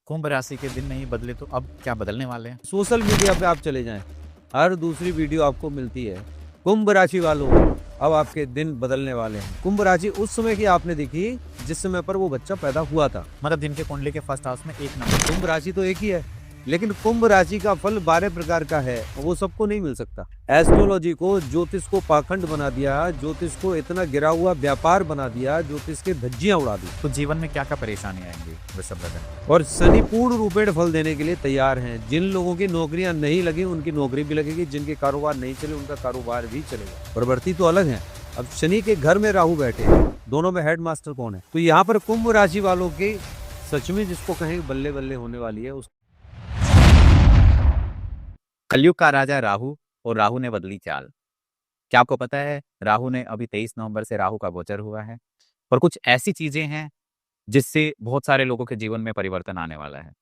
कुंभ राशि के दिन नहीं बदले तो अब क्या बदलने वाले हैं? सोशल मीडिया पे आप चले जाएं, हर दूसरी वीडियो आपको मिलती है। कुंभ राशि वालों, अब आपके दिन बदलने वाले हैं। कुंभ राशि उस समय की आपने देखी जिस समय पर वो बच्चा पैदा हुआ था। मतलब दिन के कुंडली के फर्स्ट हाउस में एक नंबर। कुंभ राशि तो एक ही है, लेकिन कुंभ राशि का फल 12 प्रकार का है, वो सबको नहीं मिल सकता। एस्ट्रोलॉजी को, ज्योतिष को पाखंड बना दिया, ज्योतिष को इतना गिरा हुआ व्यापार बना दिया, ज्योतिष के धज्जियां उड़ा दी। तो जीवन में क्या क्या परेशानी आएंगी वृषभ लग्न? और शनि पूर्ण रूपेण फल देने के लिए तैयार हैं। जिन लोगों की नौकरियां नहीं लगी उनकी नौकरी भी लगेगी, जिनके कारोबार नहीं चले उनका कारोबार भी चलेगा। प्रवृत्ति तो अलग है। अब शनि के घर में राहु बैठे हैं, दोनों में हेड मास्टर कौन है? तो यहाँ पर कुंभ राशि वालों की सच में जिसको कहें बल्ले बल्ले होने वाली है। कलयुग का राजा राहु, और राहु ने बदली चाल। क्या आपको पता है राहु ने अभी 23 नवंबर से राहु का गोचर हुआ है, और कुछ ऐसी चीजें हैं जिससे बहुत सारे लोगों के जीवन में परिवर्तन आने वाला है।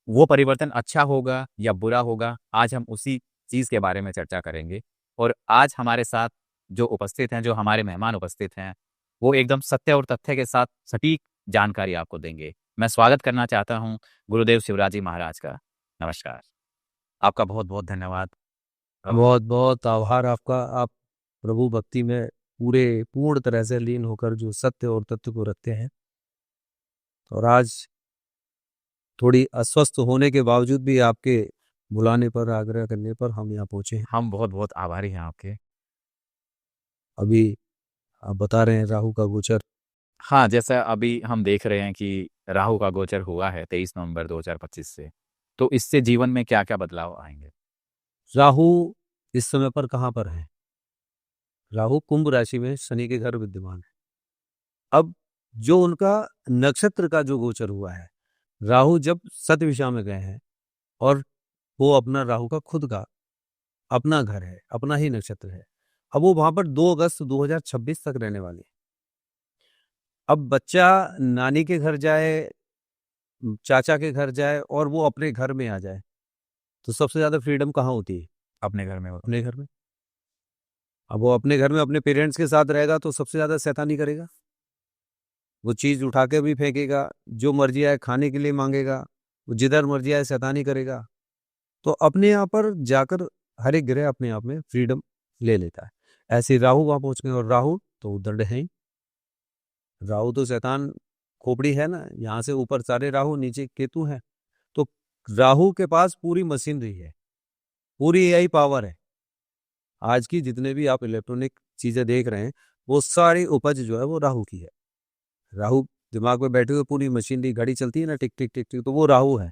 वो परिवर्तन अच्छा होगा या बुरा होगा, आज हम उसी चीज के बारे में चर्चा करेंगे। और आज हमारे साथ जो उपस्थित हैं, जो हमारे मेहमान उपस्थित हैं, वो एकदम सत्य और तथ्य के साथ सटीक जानकारी आपको देंगे। मैं स्वागत करना चाहता हूं गुरुदेव शिवराज जी महाराज का। नमस्कार, आपका बहुत बहुत धन्यवाद। बहुत बहुत आभार आपका। आप प्रभु भक्ति में पूर्ण तरह से लीन होकर जो सत्य और तत्व को रखते हैं, और आज थोड़ी अस्वस्थ होने के बावजूद भी आपके बुलाने पर, आग्रह करने पर हम यहाँ पहुंचे हैं। हम बहुत बहुत आभारी हैं आपके। अभी आप बता रहे हैं राहु का गोचर। हाँ, जैसा अभी हम देख रहे हैं कि राहु का गोचर हुआ है 23 नवंबर 2025 से, तो इससे जीवन में क्या क्या बदलाव आएंगे? राहु इस समय पर कहाँ पर है? राहु कुंभ राशि में शनि के घर विद्यमान है। अब जो उनका नक्षत्र का जो गोचर हुआ है, राहु जब सत दिशा में गए हैं, और वो अपना राहु का खुद का अपना घर है, अपना ही नक्षत्र है। अब वो वहां पर 2 अगस्त 2026 तक रहने वाले हैं। अब बच्चा नानी के घर जाए, चाचा के घर जाए, और वो अपने घर में आ जाए, तो सबसे ज्यादा फ्रीडम कहाँ होती है? अपने घर में होता अपने घर में। अब वो अपने घर में अपने पेरेंट्स के साथ रहेगा तो सबसे ज्यादा शैतानी करेगा। वो चीज उठा के भी फेंकेगा, जो मर्जी आए खाने के लिए मांगेगा, वो जिधर मर्जी आए शैतानी करेगा। तो अपने यहाँ पर जाकर हर एक ग्रह अपने आप में फ्रीडम ले लेता है। ऐसे राहु वहां पहुंच गए, और राहु तो उद्दंड है ही। राहु तो शैतान खोपड़ी है ना, यहाँ से ऊपर सारे राहु, नीचे केतु है। तो राहु के पास पूरी मशीनरी है, पूरी एआई पावर है। आज की जितने भी आप इलेक्ट्रॉनिक चीजें देख रहे हैं, वो सारी उपज जो है वो राहु की है। राहु दिमाग में बैठे हुए पूरी मशीनरी, घड़ी चलती है ना, टिक टिक टिक टिक, तो वो राहु है।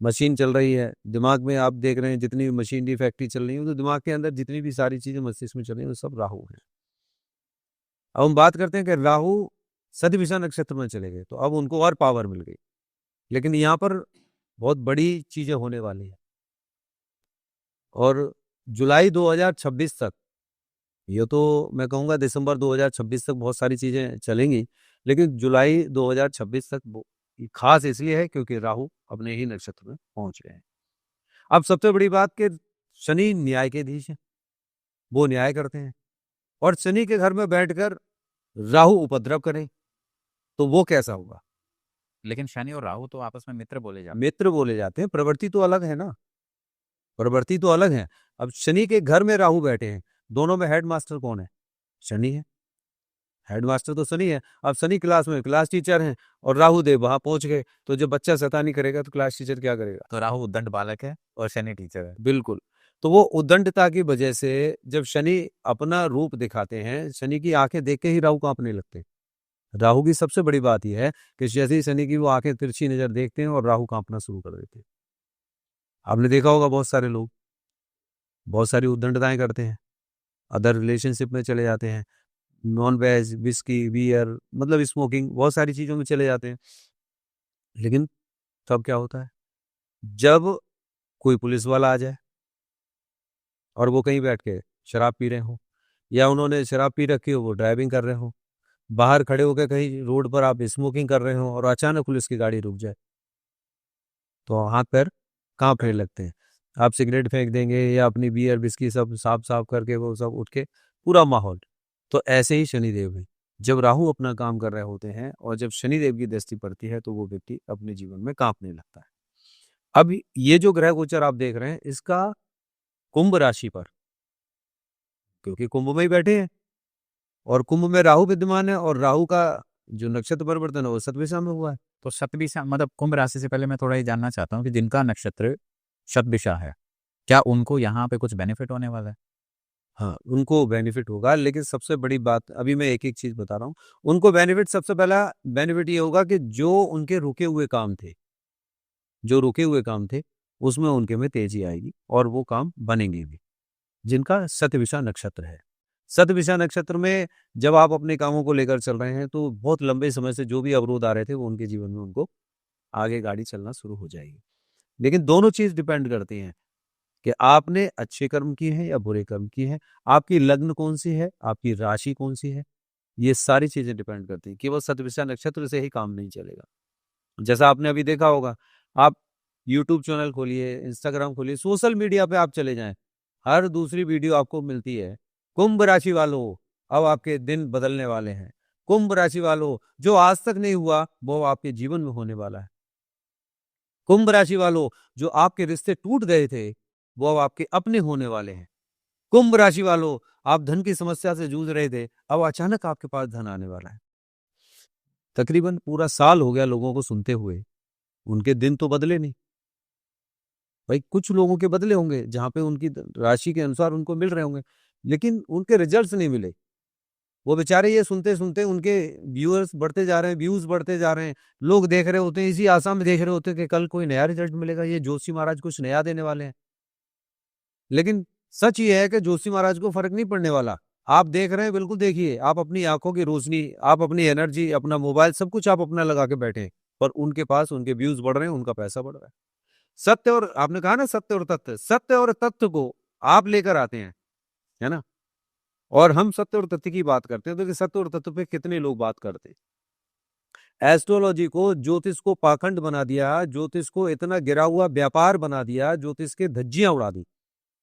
मशीन चल रही है दिमाग में, आप देख रहे हैं जितनी भी मशीनरी फैक्ट्री चल रही है, तो दिमाग के अंदर जितनी भी सारी चीजें मस्तिष्क में चल रही है, वो सब राहु है। अब हम बात करते हैं कि राहु सतभिषा नक्षत्र में चले गए, तो अब उनको और पावर मिल गई। लेकिन यहाँ पर बहुत बड़ी चीजें होने वाली है, और जुलाई 2026 तक, ये तो मैं कहूँगा दिसंबर 2026 तक बहुत सारी चीजें चलेंगी, लेकिन जुलाई 2026 तक खास इसलिए है क्योंकि राहु अपने ही नक्षत्र में पहुंच गए हैं। अब सबसे बड़ी बात कि शनि न्याय के धीश है, वो न्याय करते हैं, और शनि के घर में बैठकर राहु उपद्रव करें तो वो कैसा होगा? लेकिन शनि और राहु तो आपस में मित्र बोले जाते मित्र बोले जाते हैं, प्रवृत्ति तो अलग है ना, प्रवृत्ति तो अलग है। अब शनि के घर में राहु बैठे हैं, दोनों में हेड मास्टर कौन है? शनि है। हेडमास्टर तो शनि है। अब शनि क्लास में क्लास टीचर हैं, और राहु देव वहां पहुंच गए, तो जब बच्चा शैतानी करेगा तो क्लास टीचर क्या करेगा? तो राहु उद्दंड बालक है और शनि टीचर है। बिल्कुल। तो वो उद्दंडता की वजह से जब शनि अपना रूप दिखाते हैं, शनि की आंखें देख के ही राहु कांपने लगते हैं। राहु की सबसे बड़ी बात यह है कि जैसे ही शनि की वो आंखें तिरछी नजर देखते हैं, और राहु कांपना शुरू कर देते हैं। आपने देखा होगा बहुत सारे लोग बहुत सारी उद्दंडताएं करते हैं, अदर रिलेशनशिप में चले जाते हैं, नॉन वेज, विस्की, बियर, मतलब स्मोकिंग, बहुत सारी चीजों में चले जाते हैं। लेकिन तब क्या होता है? जब कोई पुलिस वाला आ जाए, और वो कहीं बैठ के शराब पी रहे हो, या उन्होंने शराब पी रखी हो, वो ड्राइविंग कर रहे हो, बाहर खड़े होकर कहीं रोड पर आप स्मोकिंग कर रहे हो, और अचानक पुलिस की गाड़ी रुक जाए, तो हाथ पैर कांपने लगते हैं। आप सिगरेट फेंक देंगे, या अपनी बियर विस्की सब साफ साफ करके वो सब उठ के पूरा माहौल। तो ऐसे ही शनिदेव है, जब राहु अपना काम कर रहे होते हैं और जब शनिदेव की दृष्टि पड़ती है तो वो व्यक्ति अपने जीवन में कांपने लगता है। अब ये जो ग्रह गोचर आप देख रहे हैं इसका कुंभ राशि पर, क्योंकि कुंभ में ही बैठे हैं और कुंभ में राहु विद्यमान है और राहु का जो नक्षत्र परिवर्तन है वो शतभिषा में हुआ है। तो शतभिषा मतलब कुंभ राशि से पहले मैं थोड़ा ये जानना चाहता हूँ कि जिनका नक्षत्र शतभिषा है, क्या उनको यहाँ पे कुछ बेनिफिट होने वाला है? हाँ, उनको बेनिफिट होगा, लेकिन सबसे बड़ी बात अभी मैं एक-एक चीज़ बता रहा हूँ। उनको बेनिफिट सबसे पहला बेनिफिट ये होगा कि जो उनके रुके हुए काम थे, उसमें उनके में तेज़ी आएगी और वो काम बनेंगे भी, जिनका शतभिषा नक्षत्र है। शतभिषा नक्षत्र में जब आप अपने कामों को लेकर चल रहे हैं, तो बहुत लंबे समय से जो भी अवरोध आ रहे थे, वो उनके जीवन में उनको आगे गाड़ी चलना शुरू हो जाएगी। लेकिन दोनों चीज़ डिपेंड करती हैं कि आपने अच्छे कर्म किए हैं या बुरे कर्म किए हैं, आपकी लग्न कौन-सी है, आपकी राशि कौन-सी है, ये सारी चीज़ें डिपेंड करती हैं। केवल शतभिषा नक्षत्र से ही काम नहीं चलेगा। जैसा आपने अभी देखा होगा, आप यूट्यूब चैनल खोलिए, इंस्टाग्राम खोलिए, सोशल मीडिया पे आप चले जाएँ, हर दूसरी वीडियो आपको मिलती है। कुंभ राशि वालों, अब आपके दिन बदलने वाले हैं। कुंभ राशि वालों, जो आज तक नहीं हुआ, वो आपके जीवन में होने वाला है। कुंभ राशि वालों, जो आपके रिश्ते टूट गए थे, वो अब आपके अपने होने वाले हैं। कुंभ राशि वालों, आप धन की समस्या से जूझ रहे थे, अब अचानक आपके पास धन आने वाला है। तकरीबन पूरा साल हो गया लोगों को सुनते हुए, उनके दिन तो बदले नहीं। भाई कुछ लोगों के बदले होंगे, जहाँ पे उनकी राशि के अनुसार उनको मिल रहे होंगे, लेकिन उनके रिजल्ट्स नहीं मिले। वो बेचारे ये सुनते-सुनते उनके व्यूअर्स बढ़ते जा रहे हैं, व्यूज़ बढ़ते जा रहे हैं। लोग देख रहे होते हैं, इसी आशा में देख रहे होते हैं कि कल कोई नया रिजल्ट मिलेगा, ये जोशी महाराज कुछ नया देने वाले हैं। लेकिन सच ये है कि जोशी महाराज को फ़र्क नहीं पड़ने वाला। आप देख रहे हैं, बिल्कुल देखिए। आप अपनी आँखों की रोशनी, आप अपनी एनर्जी, अपना मोबाइल सब कुछ आप अपना लगा के बैठे हैं, पर उनके पास उनके व्यूज़ बढ़ रहे हैं, उनका पैसा बढ़ रहा है। सत्य और आपने कहा ना सत्य और तथ्य, सत्य और तथ्य को आप लेकर आते हैं, है ना? और हम सत्य और तथ्य की बात करते हैं, तो कि सत्य और तथ्य पे कितने लोग बात करते हैं। एस्ट्रोलॉजी को, ज्योतिष को पाखंड बना दिया, ज्योतिष को इतना गिरा हुआ व्यापार बना दिया, ज्योतिष के धज्जियाँ उड़ा दी।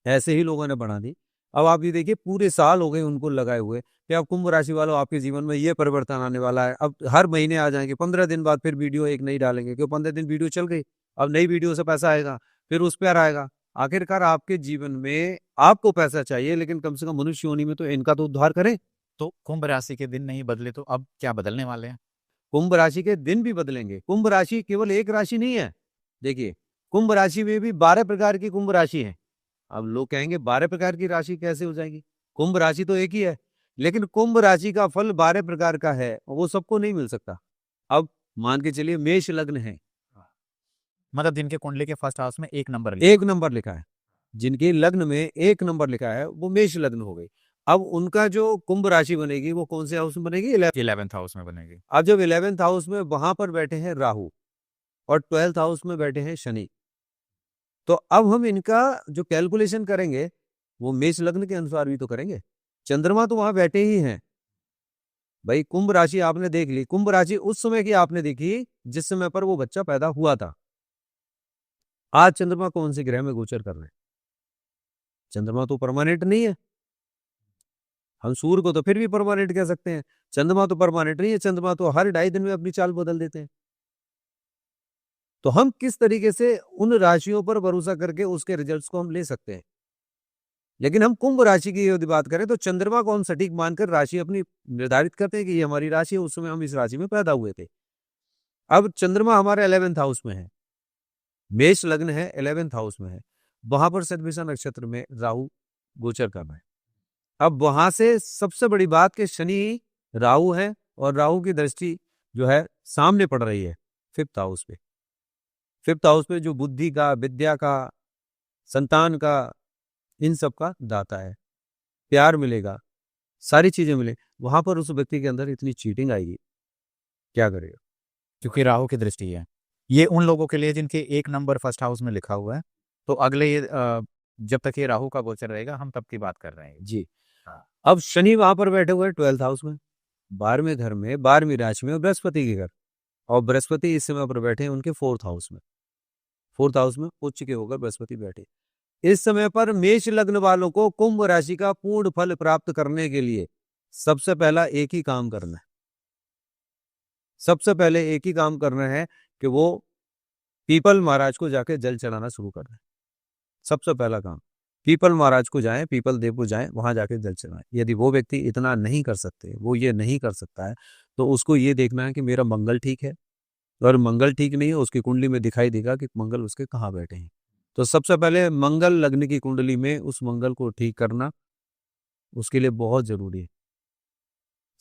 ऐसे ही लोगों ने बना दी। अब आप ये देखिए पूरे साल हो गए उनको लगाए हुए कि अब कुंभ राशि वालों आपके जीवन में ये परिवर्तन आने वाला है। अब हर महीने आ जाएँगे, 15 दिन बाद फिर वीडियो एक नई डालेंगे, क्यों 15 दिन वीडियो चल गई, अब नई वीडियो से पैसा आएगा, फिर उस पर आएगा। आखिरकार आपके जीवन में आपको पैसा चाहिए, लेकिन कम से कम मनुष्य योनि में तो इनका तो उद्धार करें। तो कुंभ राशि के दिन नहीं बदले तो अब क्या बदलने वाले हैं? कुंभ राशि के दिन भी बदलेंगे। कुंभ राशि केवल एक राशि नहीं है। देखिए, कुंभ राशि में भी 12 प्रकार की कुंभ राशि है। अब लोग कहेंगे 12 प्रकार की राशि कैसे हो जाएगी? कुंभ राशि तो एक ही है, लेकिन कुंभ राशि का फल 12 प्रकार का है, वो सबको नहीं मिल सकता। अब मान के चलिए मेष लग्न है, मतलब जिनके कुंडली के फर्स्ट हाउस में 1 नंबर 1 नंबर लिखा है। जिनके लग्न में 1 नंबर लिखा है, वो मेष लग्न हो गई। अब उनका जो कुंभ राशि बनेगी, वो कौन से हाउस में बनेगी? 11th हाउस में बनेगी। अब जब 11th हाउस में वहां पर बैठे हैं राहु और 12th हाउस में बैठे हैं शनि, तो अब हम इनका जो कैलकुलेशन करेंगे, वो मेष लग्न के अनुसार भी तो करेंगे। चंद्रमा तो वहां बैठे ही हैं। भाई कुंभ राशि आपने देख ली, कुंभ राशि उस समय की आपने देखी जिस समय पर वो बच्चा पैदा हुआ था। आज चंद्रमा कौन से ग्रह में गोचर कर रहे हैं? चंद्रमा तो परमानेंट नहीं है। हम सूर्य को तो फिर भी परमानेंट कह सकते हैं, चंद्रमा तो परमानेंट नहीं है। चंद्रमा तो हर 2.5 दिन में अपनी चाल बदल देते हैं। तो हम किस तरीके से उन राशियों पर भरोसा करके उसके रिजल्ट्स को हम ले सकते हैं। लेकिन हम कुंभ राशि की यदि बात करें तो चंद्रमा को हम सटीक मानकर राशि अपनी निर्धारित करते हैं कि ये हमारी राशि है, उस समय हम इस राशि में पैदा हुए थे। अब चंद्रमा हमारे 11th हाउस में है, मेष लग्न है, 11th हाउस में है, वहां पर शतभिषा नक्षत्र में राहु गोचर कर रहा है। अब वहां से सबसे बड़ी बात कि शनि राहु है और राहु की दृष्टि जो है सामने पड़ रही है 5th हाउस पे। 5th हाउस पे जो बुद्धि का, विद्या का, संतान का, इन सब का दाता है। प्यार मिलेगा, सारी चीजें मिले, वहां पर उस व्यक्ति के अंदर इतनी चीटिंग आएगी, क्या करेगा? क्योंकि राहु की दृष्टि है। ये उन लोगों के लिए जिनके 1 नंबर फर्स्ट हाउस में लिखा हुआ है। तो अगले ये जब तक ये राहु का गोचर रहेगा हम तब की बात कर रहे हैं। जी। हाँ। अब शनि वहां पर बैठे हुए 12th हाउस में, 12वें घर में, 12वीं राशि में, बृहस्पति के घर, और बृहस्पति इस समय पर बैठे हैं उनके 4th हाउस में। 4th हाउस में उच्च के होकर बृहस्पति बैठे। इस समय पर मेष लग्न वालों को कुंभ राशि का पूर्ण फल प्राप्त करने के लिए सबसे पहला एक ही काम करना है, सबसे पहले एक ही काम करना है कि वो पीपल महाराज को जाके जल चढ़ाना शुरू करना है। सबसे पहला काम पीपल महाराज को जाएं, पीपल देव को जाएं, वहां जाके जल चढ़ाएं। यदि वो व्यक्ति इतना नहीं कर सकते, वो ये नहीं कर सकता है, तो उसको ये देखना है कि मेरा मंगल ठीक है। अगर मंगल ठीक नहीं है, उसकी कुंडली में दिखाई देगा कि मंगल उसके कहाँ बैठे हैं। तो सबसे पहले मंगल लग्न की कुंडली में उस मंगल को ठीक करना उसके लिए बहुत जरूरी है।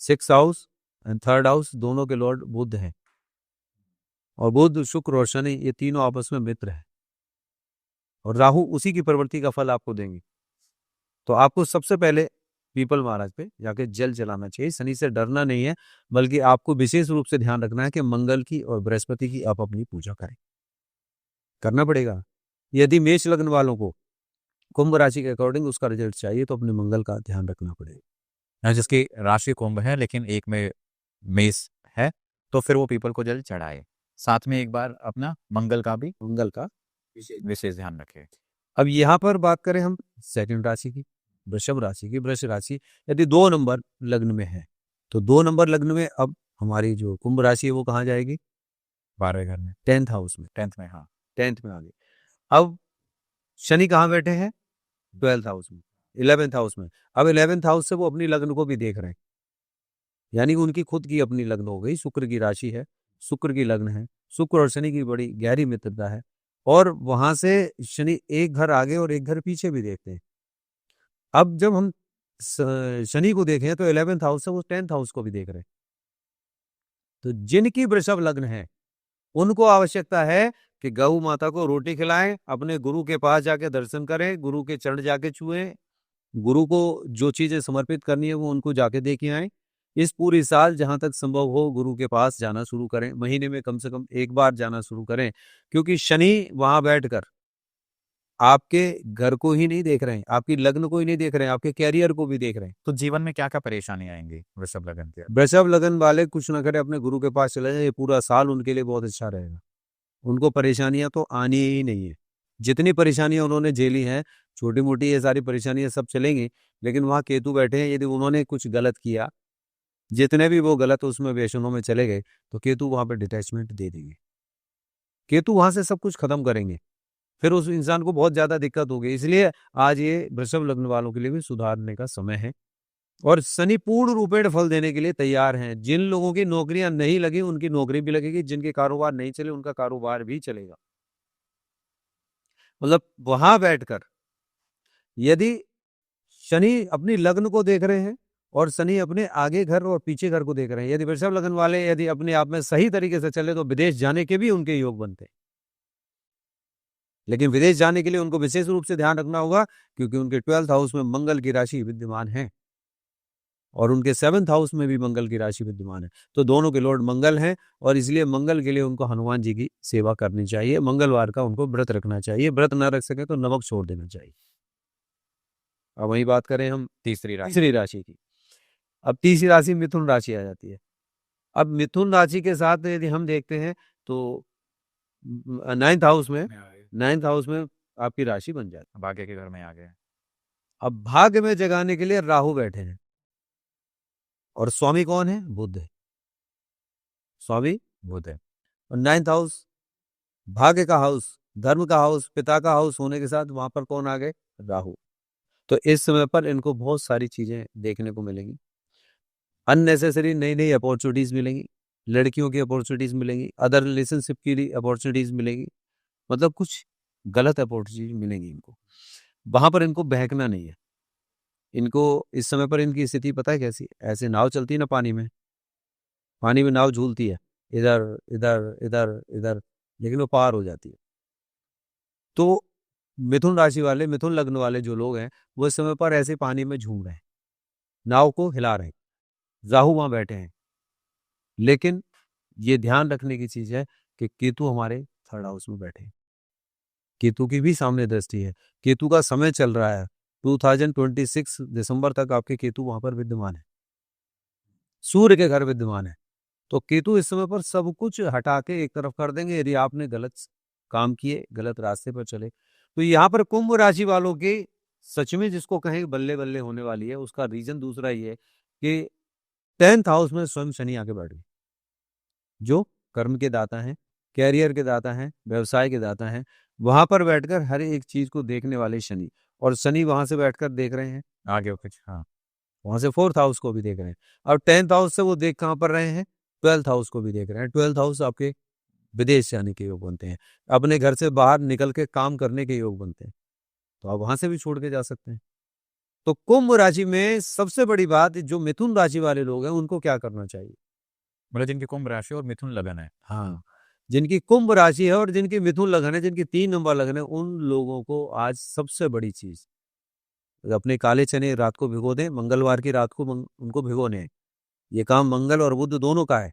6th house and 3rd house दोनों के लॉर्ड बुध हैं, और बुध, शुक्र और शनि ये तीनों आपस में मित्र हैं, और राहु उसी की प्रवृत्ति का फल आपको देंगे। तो आपको सबसे पहले पीपल महाराज पे जाके जल जलाना चाहिए। शनि से डरना नहीं है, बल्कि आपको विशेष रूप से ध्यान रखना है कि मंगल की और बृहस्पति की आप अपनी पूजा करें, करना पड़ेगा। यदि मेष लग्न वालों को कुंभ राशि के अकॉर्डिंग उसका रिजल्ट चाहिए, तो अपने मंगल का ध्यान रखना पड़ेगा। जिसकी राशि कुंभ है लेकिन एक में मेष है, तो फिर वो पीपल को जल चढ़ाए, साथ में एक बार अपना मंगल का भी मंगल का विशेष ध्यान रखे। अब यहाँ पर बात करें हम सेकंड राशि की, वृषभ राशि की। वृष राशि यदि 2 नंबर लग्न में है, तो 2 नंबर लग्न में अब हमारी जो कुंभ राशि है वो कहाँ जाएगी? 12वें घर में, 10th हाउस में। 10th में, हाँ 10th में आ गई। अब शनि कहाँ बैठे हैं? 12th हाउस में, 11th हाउस में। अब 11th हाउस से वो अपनी लग्न को भी देख रहे हैं, यानी उनकी खुद की अपनी लग्न हो गई। शुक्र की राशि है, शुक्र की लग्न है, शुक्र और शनि की बड़ी गहरी मित्रता है, और वहां से शनि एक घर आगे और एक घर पीछे भी देखते हैं। अब जब हम शनि को देखें तो 11th हाउस से वो 10th हाउस को भी देख रहे हैं। तो जिनकी वृषभ लग्न है उनको आवश्यकता है कि गौ माता को रोटी खिलाएं, अपने गुरु के पास जाके दर्शन करें, गुरु के चरण जाके छुएं, गुरु को जो चीजें समर्पित करनी है वो उनको जाके दे के आए। इस पूरी साल जहां तक संभव हो गुरु के पास जाना शुरू करें, महीने में कम से कम एक बार जाना शुरू करें, क्योंकि शनि वहां बैठकर आपके घर को ही नहीं देख रहे हैं, आपकी लग्न को ही नहीं देख रहे हैं, आपके कैरियर को भी देख रहे हैं। तो जीवन में क्या क्या परेशानी आएंगी वृषभ लग्न के? वृषभ लग्न वाले कुछ ना करें, अपने गुरु के पास चले जाए, ये पूरा साल उनके लिए बहुत अच्छा रहेगा। उनको परेशानियां तो आनी ही नहीं है। जितनी परेशानियां उन्होंने झेली हैं, छोटी मोटी ये सारी परेशानियां सब चलेंगी, लेकिन वहां केतु बैठे हैं। यदि उन्होंने कुछ गलत किया, जितने भी वो गलत उसमें व्यसनों में चले गए, तो केतु वहां पर डिटैचमेंट दे देंगे। केतु वहां से सब कुछ खत्म करेंगे, फिर उस इंसान को बहुत ज्यादा दिक्कत होगी। इसलिए आज ये वृषभ लग्न वालों के लिए भी सुधारने का समय है, और शनि पूर्ण रूपेण फल देने के लिए तैयार हैं। जिन लोगों की नौकरियां नहीं लगी उनकी नौकरी भी लगेगी, जिनके कारोबार नहीं चले उनका कारोबार भी चलेगा। मतलब वहां बैठकर यदि शनि अपनी लग्न को देख रहे हैं और शनि अपने आगे घर और पीछे घर को देख रहे हैं, यदि वृषभ लग्न वाले यदि अपने आप में सही तरीके से चले तो विदेश जाने के भी उनके योग बनते हैं। लेकिन विदेश जाने के लिए उनको विशेष रूप से ध्यान रखना होगा, क्योंकि उनके 12th हाउस में मंगल की राशि विद्यमान है, और उनके 7th हाउस में भी मंगल की राशि विद्यमान है। तो दोनों के लॉर्ड मंगल हैं, और इसलिए मंगल के लिए उनको हनुमान जी की सेवा करनी चाहिए। मंगलवार का उनको व्रत रखना चाहिए, व्रत न रख सके तो नमक छोड़ देना चाहिए। अब वही बात करें हम तीसरी तीसरी राशि की। अब तीसरी राशि मिथुन राशि आ जाती है। अब मिथुन राशि के साथ यदि हम देखते हैं तो 9th हाउस में, 9th हाउस में आपकी राशि बन जाती है। भाग्य के घर में आ गए। अब भाग्य में जगाने के लिए राहु बैठे हैं, और स्वामी कौन है? बुध है। स्वामी बुध है। और 9th हाउस भाग्य का हाउस, धर्म का हाउस, पिता का हाउस होने के साथ वहां पर कौन आ गए? राहु। तो इस समय पर इनको बहुत सारी चीजें देखने को मिलेंगी। अननेसेसरी नई नई अपॉर्चुनिटीज मिलेंगी, लड़कियों की अपॉर्चुनिटीज मिलेंगी, अदर रिलेशनशिप की अपॉर्चुनिटीज मिलेंगी, मतलब कुछ गलत अपॉर्चुनिटी मिलेंगी इनको। वहां पर इनको बहकना नहीं है। इनको इस समय पर इनकी स्थिति पता है कैसी? ऐसे नाव चलती है ना पानी में, पानी में नाव झूलती है, इधर इधर इधर इधर, लेकिन वो पार हो जाती है। तो मिथुन राशि वाले, मिथुन लग्न वाले जो लोग हैं, वो इस समय पर ऐसे पानी में झूम रहे हैं, नाव को हिला रहे हैं, राहु वहां बैठे हैं। लेकिन ये ध्यान रखने की चीज है कि केतु हमारे 3rd हाउस में बैठे हैं। केतु की भी सामने दृष्टि है, केतु का समय चल रहा है 2026 दिसंबर तक आपके केतु वहां पर विद्यमान है, सूर्य के घर विद्यमान है। तो केतु इस समय पर सब कुछ हटा के एक तरफ कर देंगे यदि आपने गलत काम किए, गलत रास्ते पर चले। तो यहाँ पर कुंभ राशि वालों की सच में जिसको कहें बल्ले बल्ले होने वाली है, उसका रीजन दूसरा ही है कि 10th हाउस में स्वयं शनि आके बैठ गए, जो कर्म के दाता हैं, कैरियर के दाता हैं, व्यवसाय के दाता हैं, वहां पर बैठकर हर एक चीज को देखने वाले शनि, और शनि वहां से बैठकर देख रहे हैं आगे कुछ, हाँ। वहां से 4th हाउस को भी देख रहे हैं। अब 10th हाउस से वो देख कहाँ पर रहे हैं, 12th हाउस को भी देख रहे हैं। 12th हाउस आपके विदेश जाने के योग बनते हैं, अपने घर से बाहर निकल के काम करने के योग बनते हैं, तो आप वहां से भी छोड़ के जा सकते हैं। तो कुंभ राशि में सबसे बड़ी बात, जो मिथुन राशि वाले लोग हैं उनको क्या करना चाहिए? मतलब जिनकी कुंभ राशि और मिथुन लगन है। हाँ, जिनकी कुंभ राशि है और जिनकी मिथुन लगन है, जिनकी 3 नंबर लगन है, उन लोगों को आज सबसे बड़ी चीज, अपने काले चने रात को भिगो दें, मंगलवार की रात को उनको भिगोने हैं। ये काम मंगल और बुध दोनों का है।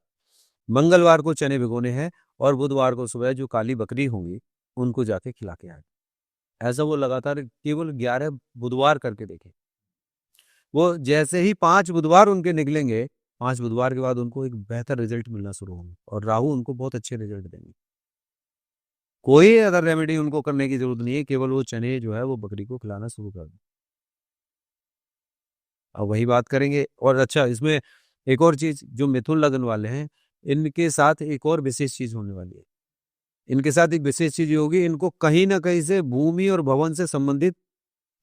मंगलवार को चने भिगोने हैं और बुधवार को सुबह जो काली बकरी होंगी उनको जाके खिला के आए। ऐसा वो लगातार केवल 11 बुधवार करके देखें। वो जैसे ही 5 बुधवार उनके निकलेंगे, 5 बुधवार के बाद उनको एक बेहतर रिजल्ट मिलना शुरू होंगे और राहु उनको बहुत अच्छे रिजल्ट देंगे। कोई अदर रेमेडी उनको करने की जरूरत नहीं है, केवल वो चने जो है वो बकरी को खिलाना शुरू कर दें। अब वही बात करेंगे। और अच्छा, इसमें एक और चीज, जो मिथुन लगन वाले हैं इनके साथ एक और विशेष चीज होने वाली है। इनके साथ एक विशेष चीज ये होगी, इनको कहीं ना कहीं से भूमि और भवन से संबंधित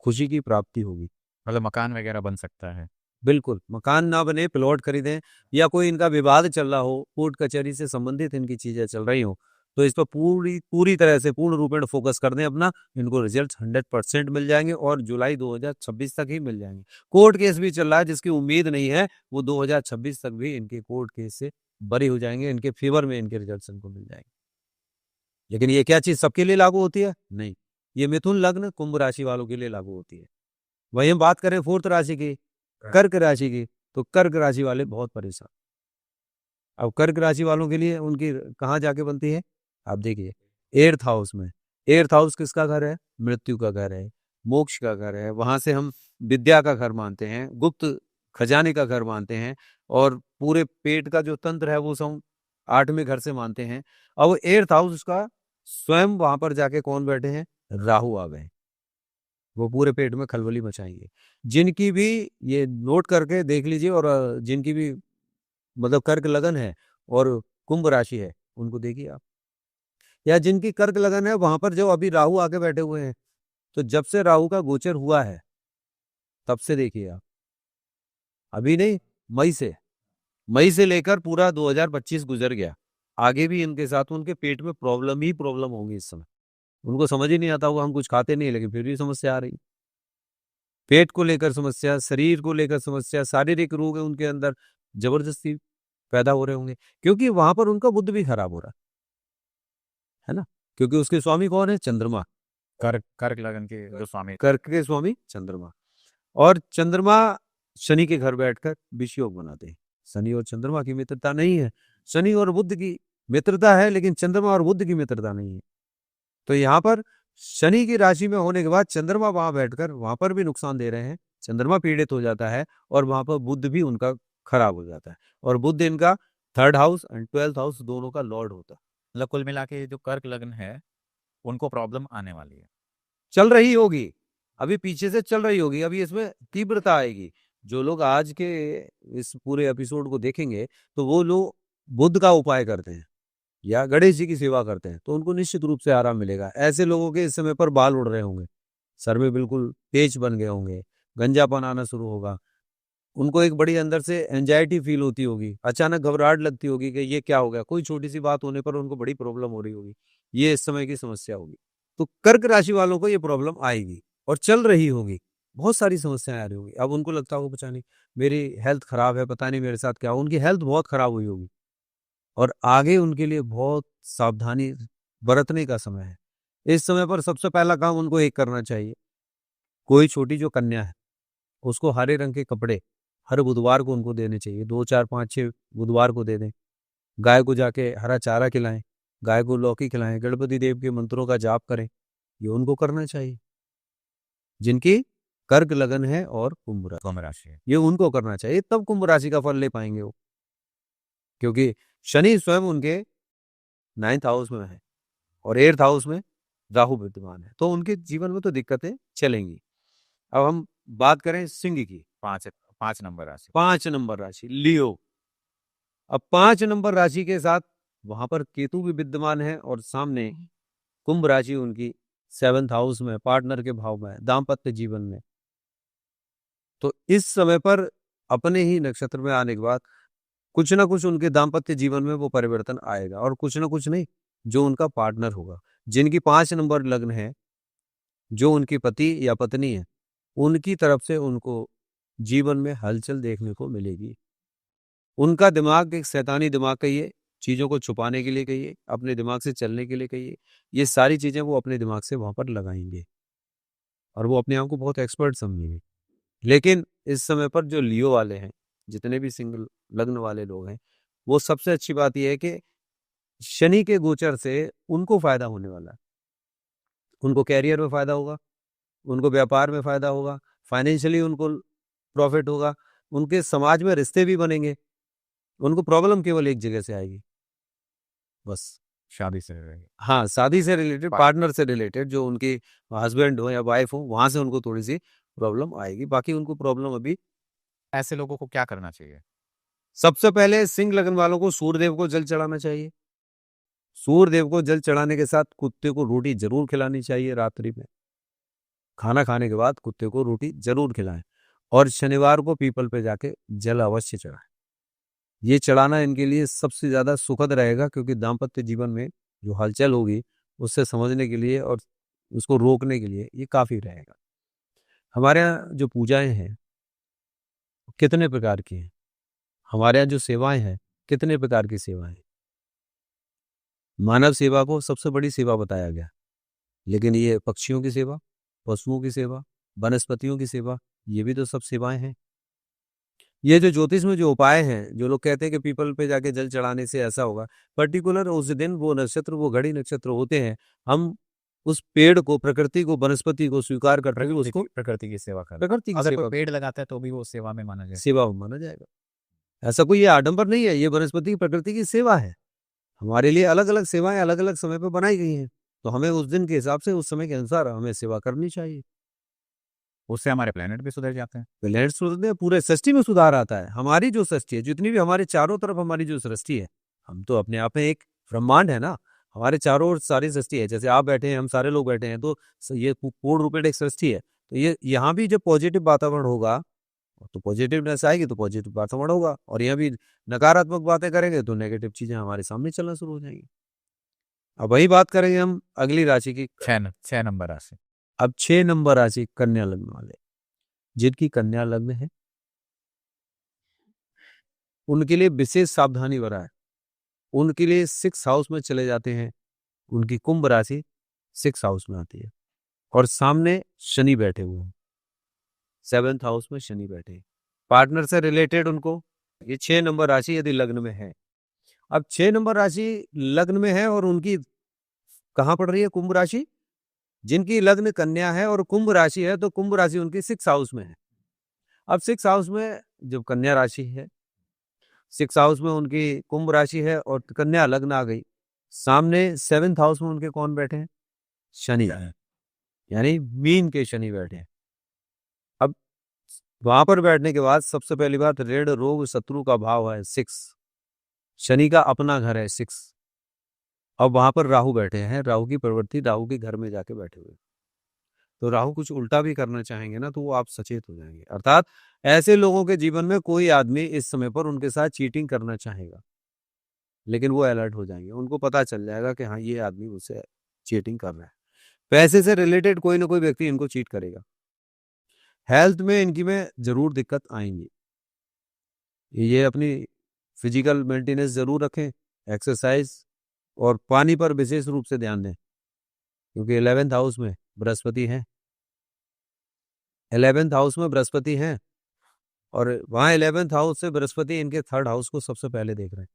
खुशी की प्राप्ति होगी। मतलब मकान वगैरह बन सकता है। बिल्कुल, मकान ना बने, प्लॉट खरीदें, या कोई इनका विवाद चल रहा हो, कोर्ट कचहरी से संबंधित इनकी चीजें चल रही हो, तो इस पर पूरी पूरी तरह से पूर्ण रूपेण फोकस कर दें अपना, इनको रिजल्ट 100% मिल जाएंगे और जुलाई 2026 तक ही मिल जाएंगे। कोर्ट केस भी चल रहा है, जिसकी उम्मीद नहीं है वो 2026 तक भी इनके कोर्ट केस से बरी हो जाएंगे, इनके फेवर में इनके रिजल्ट इनको मिल जाएंगे। लेकिन ये क्या चीज सबके लिए लागू होती है? नहीं, ये मिथुन लग्न कुंभ राशि वालों के लिए लागू होती है। वही हम बात करें 4th राशि की, कर्क राशि की, तो कर्क राशि वाले बहुत परेशान। अब कर्क राशि वालों के लिए उनकी कहाँ जाके बनती है? आप देखिए, 8th हाउस में। 8th हाउस किसका घर है? मृत्यु का घर है, मोक्ष का घर है। वहां से हम विद्या का घर मानते हैं, गुप्त खजाने का घर मानते हैं, और पूरे पेट का जो तंत्र है वो सब 8वें घर से मानते हैं। अब 8th हाउस का स्वयं वहां पर जाके कौन बैठे हैं? राहु आ गए। वो पूरे पेट में खलबली मचाएंगे। जिनकी भी, ये नोट करके देख लीजिए, और जिनकी भी मतलब कर्क लगन है और कुंभ राशि है, उनको देखिए आप, या जिनकी कर्क लगन है वहां पर जो अभी राहु आके बैठे हुए हैं, तो जब से राहु का गोचर हुआ है तब से देखिए आप, अभी नहीं, मई से लेकर पूरा 2025 गुजर गया, आगे भी इनके साथ उनके पेट में प्रॉब्लम ही प्रॉब्लम होगी इस समय। उनको समझ ही नहीं आता होगा, हम कुछ खाते नहीं लेकिन फिर भी समस्या आ रही। पेट को लेकर समस्या, शरीर को लेकर समस्या, शारीरिक रोग है उनके अंदर जबरदस्ती पैदा हो रहे होंगे, क्योंकि वहां पर उनका बुद्ध भी खराब हो रहा है ना, क्योंकि उसके स्वामी कौन है? चंद्रमा। कर्क कर्क लगन के जो स्वामी। कर्क के स्वामी चंद्रमा, और चंद्रमा शनि के घर बैठकर विष योग बनाते हैं। शनि और चंद्रमा की मित्रता नहीं है, शनि और बुध की मित्रता है, लेकिन चंद्रमा और बुध की मित्रता नहीं है। तो यहाँ पर शनि की राशि में होने के बाद चंद्रमा वहां बैठकर वहां पर भी नुकसान दे रहे हैं, चंद्रमा पीड़ित हो जाता है, और वहां पर बुध भी उनका खराब हो जाता है, और बुध इनका 3rd house and 12th house दोनों का लॉर्ड होता है। मतलब कुल मिला के जो कर्क लगन है उनको प्रॉब्लम आने वाली है। चल रही होगी, अभी पीछे से चल रही होगी, अभी इसमें तीव्रता आएगी। जो लोग आज के इस पूरे एपिसोड को देखेंगे, तो वो लोग बुध का उपाय करते हैं या गणेश जी की सेवा करते हैं, तो उनको निश्चित रूप से आराम मिलेगा। ऐसे लोगों के इस समय पर बाल उड़ रहे होंगे, सर में बिल्कुल पेच बन गए होंगे, गंजापन आना शुरू होगा, उनको एक बड़ी अंदर से एंजाइटी फील होती होगी, अचानक घबराहट लगती होगी कि ये क्या हो गया, कोई छोटी सी बात होने पर उनको बड़ी प्रॉब्लम हो रही होगी। ये इस समय की समस्या होगी। तो कर्क राशि वालों को ये प्रॉब्लम आएगी और चल रही होगी, बहुत सारी समस्याएं आ रही होगी। अब उनको लगता होगा पता नहीं मेरी हेल्थ खराब है, पता नहीं मेरे साथ क्या हो, उनकी हेल्थ बहुत खराब हुई होगी, और आगे उनके लिए बहुत सावधानी बरतने का समय है। इस समय पर सबसे पहला काम उनको एक करना चाहिए, कोई छोटी जो कन्या है उसको हरे रंग के कपड़े हर बुधवार को उनको देने चाहिए, 2 4 5 6 बुधवार को दे दें। गाय को जाके हरा चारा खिलाएं, गाय को लौकी खिलाएं, गणपति देव के मंत्रों का जाप करें, ये उनको करना चाहिए जिनकी कर्क लगन है और कुंभ राशि है। ये उनको करना चाहिए, तब कुंभ राशि का फल ले पाएंगे वो, क्योंकि शनि स्वयं उनके 9th हाउस में है और 8th हाउस में राहु विद्यमान है, तो उनके जीवन में तो दिक्कतें चलेंगी। अब हम बात करें सिंह की। 5 नंबर राशि। 5 नंबर राशि लियो। अब 5 नंबर राशि के साथ वहां पर केतु भी विद्यमान है और सामने कुंभ राशि उनकी 7th हाउस में, पार्टनर के भाव में, दाम्पत्य जीवन में। तो इस समय पर अपने ही नक्षत्र में आने के बाद कुछ ना कुछ उनके दाम्पत्य जीवन में वो परिवर्तन आएगा, और कुछ ना कुछ नहीं, जो उनका पार्टनर होगा, जिनकी 5 नंबर लग्न है, जो उनकी पति या पत्नी है, उनकी तरफ से उनको जीवन में हलचल देखने को मिलेगी। उनका दिमाग एक शैतानी दिमाग कहिए, चीजों को छुपाने के लिए कहिए, अपने दिमाग से चलने के लिए कहिए, ये सारी चीजें वो अपने दिमाग से वहां पर लगाएंगे और वो अपने आप को बहुत एक्सपर्ट समझेंगे। लेकिन इस समय पर जो लियो वाले हैं, जितने भी सिंगल लग्न वाले लोग हैं, वो सबसे अच्छी बात यह है कि शनि के गोचर से उनको फायदा होने वाला है। उनको कैरियर में फायदा होगा, उनको व्यापार में फायदा होगा, फाइनेंशियली उनको प्रॉफिट होगा, उनके समाज में रिश्ते भी बनेंगे। उनको प्रॉब्लम केवल एक जगह से आएगी, बस शादी से रहेगी। हाँ, शादी से रिलेटेड, पार्टनर से रिलेटेड, जो उनके हस्बैंड हो या वाइफ हो, वहां से उनको थोड़ी सी प्रॉब्लम आएगी। बाकी उनको प्रॉब्लम अभी। ऐसे लोगों को क्या करना चाहिए? सबसे पहले सिंह लगन वालों को सूर्यदेव को जल चढ़ाना चाहिए। सूर्यदेव को जल चढ़ाने के साथ कुत्ते को रोटी जरूर खिलानी चाहिए। रात्रि में खाना खाने के बाद कुत्ते को रोटी जरूर खिलाएं, और शनिवार को पीपल पे जाके जल अवश्य चढ़ाएं। ये चढ़ाना इनके लिए सबसे ज्यादा सुखद रहेगा, क्योंकि दाम्पत्य जीवन में जो हलचल होगी उससे समझने के लिए और उसको रोकने के लिए ये काफी रहेगा। हमारे यहाँ जो पूजाएं हैं कितने प्रकार की हैं, हमारे यहाँ जो सेवाएं हैं कितने प्रकार की सेवाएं हैं। मानव सेवा को सबसे बड़ी सेवा बताया गया, लेकिन ये पक्षियों की सेवा, पशुओं की सेवा, वनस्पतियों की सेवा, ये भी तो सब सेवाएं हैं। ये जो ज्योतिष में जो उपाय हैं, जो लोग कहते हैं कि पीपल पे जाके जल चढ़ाने से ऐसा होगा, पर्टिकुलर उस दिन वो नक्षत्र, वो घड़ी नक्षत्र होते हैं, हम उस पेड़ को, प्रकृति को, वनस्पति को स्वीकार करते हैं, उसको प्रकृति की सेवा कर। प्रकृति की अगर सेवा कोई पेड़ लगाता है तो भी वो सेवा में माना जाए। सेवा माना जाएगा। ऐसा कोई ये आडंबर नहीं है, ये वनस्पति प्रकृति की सेवा है। हमारे लिए अलग अलग सेवाएं अलग अलग समय पर बनाई गई हैं, तो हमें उस दिन के हिसाब से, उस समय के अनुसार हमें सेवा करनी चाहिए। उससे हमारे प्लेनेट भी सुधर जाते हैं। प्लेनेट सुधरते हैं, पूरे सृष्टि में सुधार आता है। हमारी जो सृष्टि है, जितनी भी हमारे चारों तरफ हमारी जो सृष्टि है, हम तो अपने आप में एक ब्रह्मांड है ना। हमारे चारों ओर सारी सृष्टि है, जैसे आप बैठे हैं, हम सारे लोग बैठे हैं, तो ये पूर्ण रूपेण एक सृष्टि है। तो ये यहाँ भी जब पॉजिटिव वातावरण होगा तो पॉजिटिवनेस आएगी, तो पॉजिटिव वातावरण होगा, और यहाँ भी नकारात्मक बातें करेंगे तो नेगेटिव चीजें हमारे सामने चलना शुरू हो जाएंगी। अब वही बात करेंगे हम अगली राशि की। 6 नंबर राशि। अब 6 नंबर राशि कन्या लग्न वाले, जिनकी कन्या लग्न है, उनके लिए विशेष सावधानी भरा है। उनके लिए 6 हाउस में चले जाते हैं, उनकी कुंभ राशि 6 हाउस में आती है, और सामने शनि बैठे हुए हैं, 7th हाउस में शनि बैठे हैं। पार्टनर से रिलेटेड उनको ये 6 नंबर राशि यदि लग्न में है। अब 6 नंबर राशि लग्न में है और उनकी कहां पड़ रही है? कुंभ राशि। जिनकी लग्न कन्या है और कुंभ राशि है, तो कुंभ राशि उनकी 6 हाउस में है। अब 6 हाउस में जब कन्या राशि है, 6 हाउस में उनकी कुंभ राशि है और कन्या लग्न आ गई, सामने 7th हाउस में उनके कौन बैठे हैं? शनि, यानी मीन के शनि बैठे हैं। अब वहां पर बैठने के बाद सबसे पहली बात, ऋण रोग शत्रु का भाव है 6, शनि का अपना घर है 6। अब वहां पर राहु बैठे हैं, राहु की प्रवृत्ति राहु के घर में जाके बैठे हुए, तो राहु कुछ उल्टा भी करना चाहेंगे ना, तो वो आप सचेत हो जाएंगे। अर्थात ऐसे लोगों के जीवन में कोई आदमी इस समय पर उनके साथ चीटिंग करना चाहेगा, लेकिन वो अलर्ट हो जाएंगे, उनको पता चल जाएगा कि हाँ, ये आदमी मुझसे चीटिंग कर रहा है। पैसे से रिलेटेड कोई ना कोई व्यक्ति इनको चीट करेगा। हेल्थ में इनकी में जरूर दिक्कत आएंगी। ये अपनी फिजिकल मेंटेनेंस जरूर रखें, एक्सरसाइज और पानी पर विशेष रूप से ध्यान दें, क्योंकि 11th हाउस में बृहस्पति है। 11th हाउस में बृहस्पति है, और वहां 11th हाउस से बृहस्पति इनके 3rd हाउस को सबसे पहले देख रहे हैं।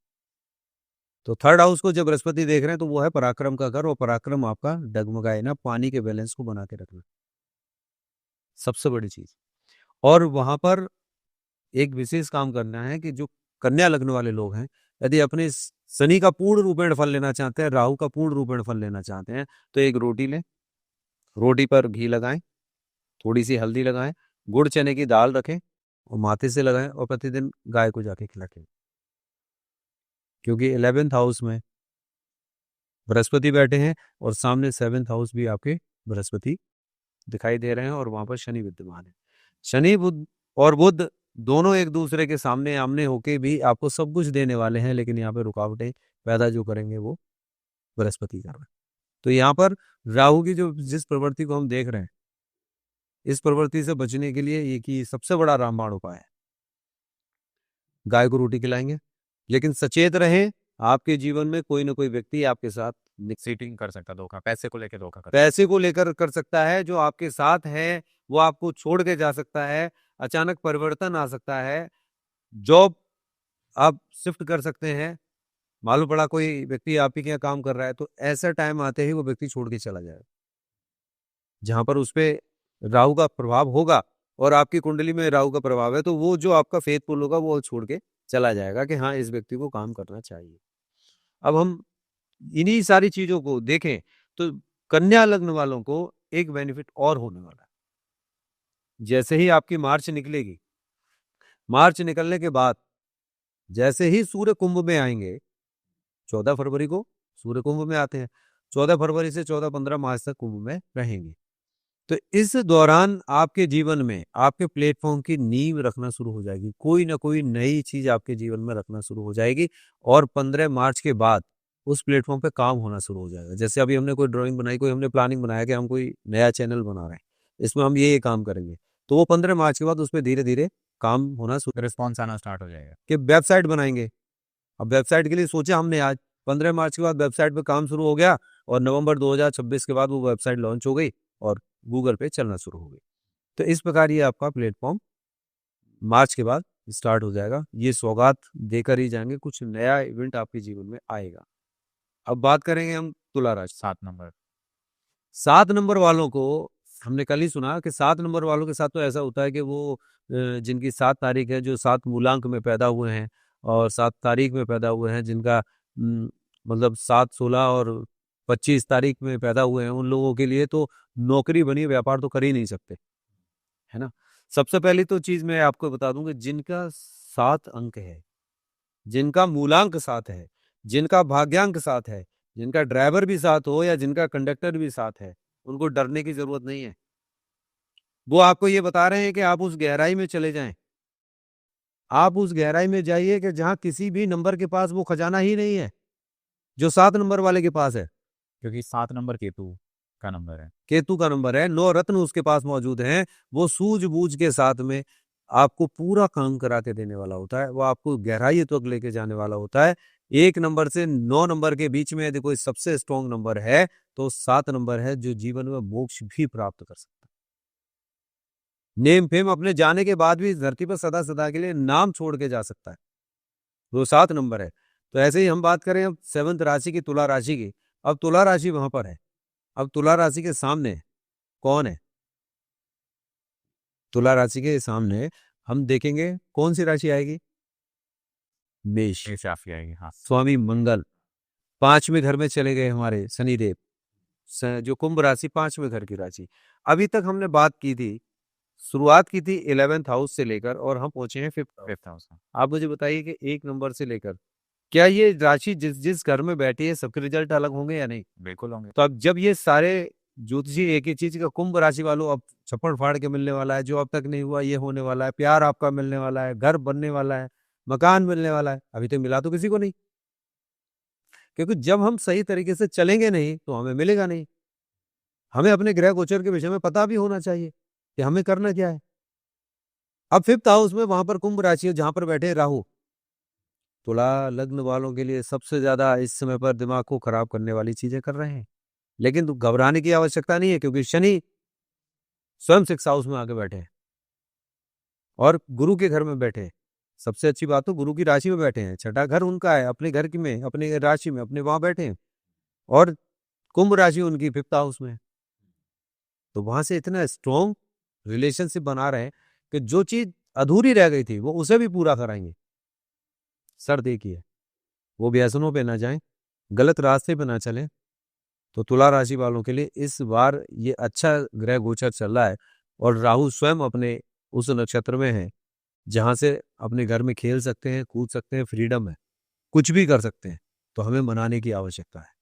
तो 3rd हाउस को जब बृहस्पति देख रहे हैं, तो वो है पराक्रम का घर, और पराक्रम आपका डगमगाए ना, पानी के बैलेंस को बना के रखना सबसे बड़ी चीज। और वहां पर एक विशेष काम करना है कि जो कन्या लग्न वाले लोग हैं, यदि अपने शनि का पूर्ण रूपेण फल लेना चाहते हैं, राहु का पूर्ण रूपेण फल लेना चाहते हैं, तो एक रोटी लें, रोटी पर घी लगाएं, थोड़ी सी हल्दी लगाएं, गुड़ चने की दाल रखें, और माथे से लगाएं और प्रतिदिन गाय को जाके खिलाएं, क्योंकि 11th हाउस में बृहस्पति बैठे हैं और सामने 7th हाउस भी आपके बृहस्पति दिखाई दे रहे हैं और वहां पर शनि विद्यमान है। शनि बुध और बुध दोनों एक दूसरे के सामने आमने होके भी आपको सब कुछ देने वाले हैं, लेकिन यहाँ पे रुकावटें पैदा जो करेंगे वो बृहस्पति कर रहे हैं। तो यहाँ पर राहु की जो जिस प्रवृत्ति को हम देख रहे हैं, इस प्रवृत्ति से बचने के लिए एक ही सबसे बड़ा रामबाण उपाय है, गाय को रोटी खिलाएंगे। लेकिन सचेत रहें, आपके जीवन में कोई ना कोई व्यक्ति आपके साथ सीटिंग कर सकता धोखा, पैसे को लेकर धोखा कर पैसे को लेकर कर सकता है। जो आपके साथ है वो आपको छोड़ के जा सकता है, अचानक परिवर्तन आ सकता है, जॉब आप शिफ्ट कर सकते हैं। मालूम पड़ा कोई व्यक्ति आप ही के यहाँ काम कर रहा है, तो ऐसा टाइम आते ही वो व्यक्ति छोड़ के चला जाएगा। जहां पर उस पे राहु का प्रभाव होगा और आपकी कुंडली में राहु का प्रभाव है, तो वो जो आपका फेथफुल होगा वो छोड़ के चला जाएगा कि हाँ, इस व्यक्ति को काम करना चाहिए। अब हम इन्हीं सारी चीजों को देखें तो कन्या लग्न वालों को एक बेनिफिट और होने वाला है। जैसे ही आपकी मार्च निकलेगी, मार्च निकलने के बाद जैसे ही सूर्य कुंभ में आएंगे, 14 फरवरी को सूर्य कुंभ में आते हैं, 14 फरवरी से 14-15 मार्च तक कुंभ में रहेंगे। तो इस दौरान आपके जीवन में आपके प्लेटफॉर्म की नींव रखना शुरू हो जाएगी, कोई ना कोई नई चीज आपके जीवन में रखना शुरू हो जाएगी और 15 मार्च के बाद उस प्लेटफॉर्म पे काम होना शुरू हो जाएगा। जैसे अभी हमने कोई ड्राइंग बनाई, कोई हमने प्लानिंग बनाया कि हम कोई नया चैनल बना रहे हैं, इसमें हम ये काम करेंगे, तो वो 15 मार्च के बाद उस पर धीरे धीरे काम होना शुरू, रिस्पॉन्स आना स्टार्ट हो जाएगा कि वेबसाइट बनाएंगे। अब वेबसाइट के लिए सोचा हमने, आज 15 मार्च के बाद वेबसाइट पे काम शुरू हो गया और नवंबर 2026 के बाद वो वेबसाइट लॉन्च हो गई और गूगल पे चलना शुरू हो गई। तो इस प्रकार ये आपका प्लेटफॉर्म मार्च के बाद स्टार्ट हो जाएगा। ये सौगात देकर ही जाएंगे, कुछ नया इवेंट आपके जीवन में आएगा। अब बात करेंगे हम तुला राशि। 7 नंबर वालों को हमने कल ही सुना कि 7 नंबर वालों के साथ तो ऐसा होता है कि वो जिनकी 7 तारीख है, जो 7 मूलांक में पैदा हुए हैं और 7 तारीख में पैदा हुए हैं, जिनका मतलब 7, 16 और 25 तारीख में पैदा हुए हैं, उन लोगों के लिए तो नौकरी बनी, व्यापार तो कर ही नहीं सकते, है ना। सबसे पहली तो चीज मैं आपको बता दूं कि जिनका 7 अंक है, जिनका मूलांक 7 है, जिनका भाग्यांक 7 है, जिनका ड्राइवर भी 7 हो या जिनका कंडक्टर भी 7 है, उनको डरने की जरूरत नहीं है। वो आपको ये बता रहे हैं कि आप उस गहराई में चले जाएं, आप उस गहराई में जाइए कि जहां किसी भी नंबर के पास वो खजाना ही नहीं है जो 7 नंबर वाले के पास है, क्योंकि 7 नंबर केतु का नंबर है, केतु का नंबर है। 9 रत्न उसके पास मौजूद हैं। वो सूझबूझ के साथ में आपको पूरा काम करा के देने वाला होता है, वो आपको गहराई तक लेके जाने वाला होता है। 1 नंबर से 9 नंबर के बीच में यदि कोई सबसे स्ट्रॉन्ग नंबर है तो 7 नंबर है, जो जीवन में मोक्ष भी प्राप्त कर सकता है। नेम फेम अपने जाने के बाद भी धरती पर सदा सदा के लिए नाम छोड़ के जा सकता है, वो 7 नंबर है। तो ऐसे ही हम बात करें अब 7th राशि की, तुला राशि की। अब तुला राशि वहां पर है, अब तुला राशि के सामने कौन है? तुला राशि के सामने हम देखेंगे कौन सी राशि आएगी? मेष। राशि आएगी। हाँ, स्वामी मंगल 5वें घर में चले गए हमारे शनिदेव, जो कुंभ राशि 5वें घर की राशि। अभी तक हमने बात की थी, शुरुआत की थी 11th हाउस से लेकर और हम पहुंचे हैं 5th हाउस। आप मुझे बताइए कि 1 नंबर से लेकर क्या ये राशि जिस जिस घर में बैठी है सबके रिजल्ट अलग होंगे या नहीं? बिल्कुल होंगे। तो अब जब ये सारे ज्योतिषी एक ही चीज का, कुंभ राशि वालों अब छप्पड़ फाड़ के मिलने वाला है, जो अब तक नहीं हुआ ये होने वाला है, प्यार आपका मिलने वाला है, घर बनने वाला है, मकान मिलने वाला है। अभी तो मिला तो किसी को नहीं, क्योंकि जब हम सही तरीके से चलेंगे नहीं तो हमें मिलेगा नहीं। हमें अपने ग्रह गोचर के विषय में पता भी होना चाहिए कि हमें करना क्या है। अब 5th हाउस में वहां पर कुंभ राशि है, जहां पर बैठे राहु। तुला लग्न वालों के लिए सबसे ज्यादा इस समय पर दिमाग को खराब करने वाली चीजें कर रहे हैं, लेकिन तो घबराने की आवश्यकता नहीं है, क्योंकि शनि स्वयं 6th हाउस में आके बैठे हैं और गुरु के घर में बैठे हैं। सबसे अच्छी बात तो गुरु की राशि में बैठे हैं, 6ठा घर उनका है, अपने घर की में, अपने राशि में, अपने वहां बैठे हैं और कुंभ राशि उनकी 5th हाउस में है। तो वहां से इतना स्ट्रॉन्ग रिलेशनशिप बना रहे हैं कि जो चीज अधूरी रह गई थी वो उसे भी पूरा कराएंगे। सर देखिए, वो व्यसनों पे ना जाएं, गलत रास्ते पे ना चलें। तो तुला राशि वालों के लिए इस बार ये अच्छा ग्रह गोचर चल रहा है और राहु स्वयं अपने उस नक्षत्र में है जहाँ से अपने घर में खेल सकते हैं, कूद सकते हैं, फ्रीडम है, कुछ भी कर सकते हैं, तो हमें मनाने की आवश्यकता है।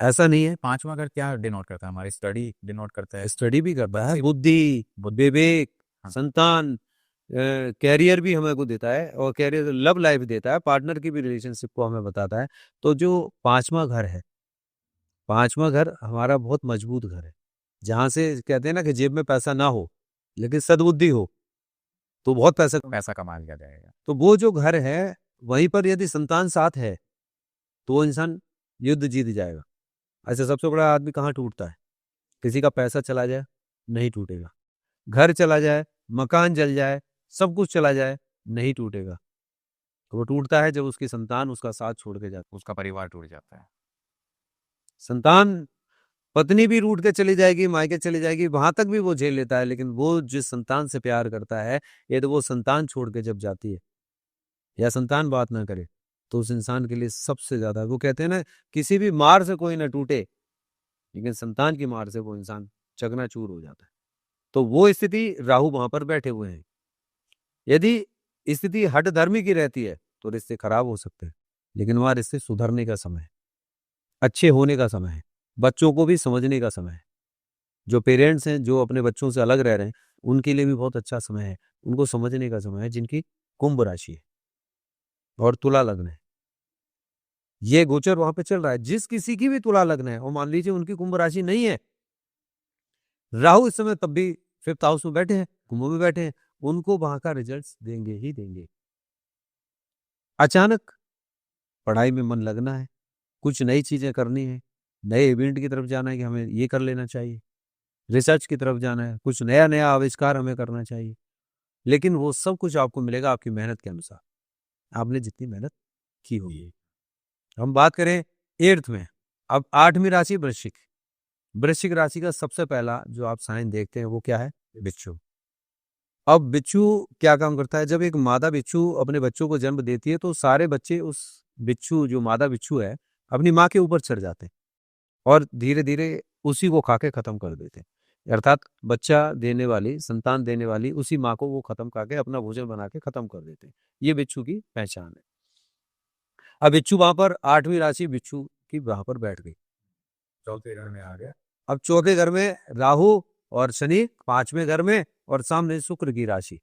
ऐसा नहीं है, पांचवा घर क्या डिनोट करता है? हमारी स्टडी डिनोट करता है। स्टडी भी करता है, बुद्धि, विवेक, हाँ। संतान, कैरियर भी हमें को देता है, और कैरियर लव लाइफ देता है, पार्टनर की भी रिलेशनशिप को हमें बताता है। तो जो पांचवा घर है, पांचवा घर हमारा बहुत मजबूत घर है, जहाँ से कहते हैं ना कि जेब में पैसा ना हो लेकिन सद्बुद्धि हो तो बहुत पैसा। पैसा कमा लिया जाएगा। तो वो जो घर है, वहीं पर यदि संतान साथ है तो वो इंसान युद्ध जीत जाएगा। ऐसे सबसे बड़ा आदमी कहाँ टूटता है? किसी का पैसा चला जाए, नहीं टूटेगा। घर चला जाए, मकान जल जाए, सब कुछ चला जाए, नहीं टूटेगा। तो वो टूटता है जब उसकी संतान उसका साथ छोड़ के जाती है। उसका परिवार टूट जाता है। संतान, पत्नी भी रूठ के चली जाएगी, मायके चली जाएगी, वहां तक भी वो झेल लेता है, लेकिन वो जिस संतान से प्यार करता है, ये तो वो संतान छोड़ के जब जाती है या संतान बात ना करे, तो उस इंसान के लिए सबसे ज्यादा, वो कहते हैं ना, किसी भी मार से कोई ना टूटे, लेकिन संतान की मार से वो इंसान चकनाचूर हो जाता है। तो वो स्थिति राहु वहां पर बैठे हुए हैं। यदि स्थिति हठ धर्मी की रहती है तो रिश्ते खराब हो सकते हैं, लेकिन वहां रिश्ते सुधरने का समय है, अच्छे होने का समय है, बच्चों को भी समझने का समय है। जो पेरेंट्स हैं, जो अपने बच्चों से अलग रह रहे हैं, उनके लिए भी बहुत अच्छा समय है, उनको समझने का समय है, जिनकी कुंभ राशि है और तुला लग्न है। ये गोचर वहां पे चल रहा है। जिस किसी की भी तुला लग्न है और मान लीजिए उनकी कुंभ राशि नहीं है, राहु इस समय तब भी फिफ्थ हाउस में बैठे हैं, कुंभ में बैठे हैं, उनको वहां का रिजल्ट देंगे ही देंगे। अचानक पढ़ाई में मन लगना है, कुछ नई चीजें करनी है, नए इवेंट की तरफ जाना है कि हमें ये कर लेना चाहिए, रिसर्च की तरफ जाना है, कुछ नया नया आविष्कार हमें करना चाहिए, लेकिन वो सब कुछ आपको मिलेगा आपकी मेहनत के अनुसार, आपने जितनी मेहनत की होगी। हम बात करें एर्थ में, अब आठवीं राशि वृश्चिक। वृश्चिक राशि का सबसे पहला जो आप साइन देखते हैं वो क्या है? बिच्छू। अब बिच्छू क्या काम करता है? जब एक मादा बिच्छू अपने बच्चों को जन्म देती है तो सारे बच्चे उस बिच्छू, जो मादा बिच्छू है, अपनी माँ के ऊपर चढ़ जाते हैं और धीरे धीरे उसी को खा के खत्म कर देते हैं। अर्थात बच्चा देने वाली, संतान देने वाली उसी माँ को वो खत्म करके अपना भोजन बना के खत्म कर देते हैं। ये बिच्छू की पहचान है। अब बिच्छू वहां पर, आठवीं राशि बिच्छू की वहां पर बैठ गई, चौथे घर में आ गया। अब चौथे घर में राहु और शनि, पांचवें घर में, और सामने शुक्र की राशि।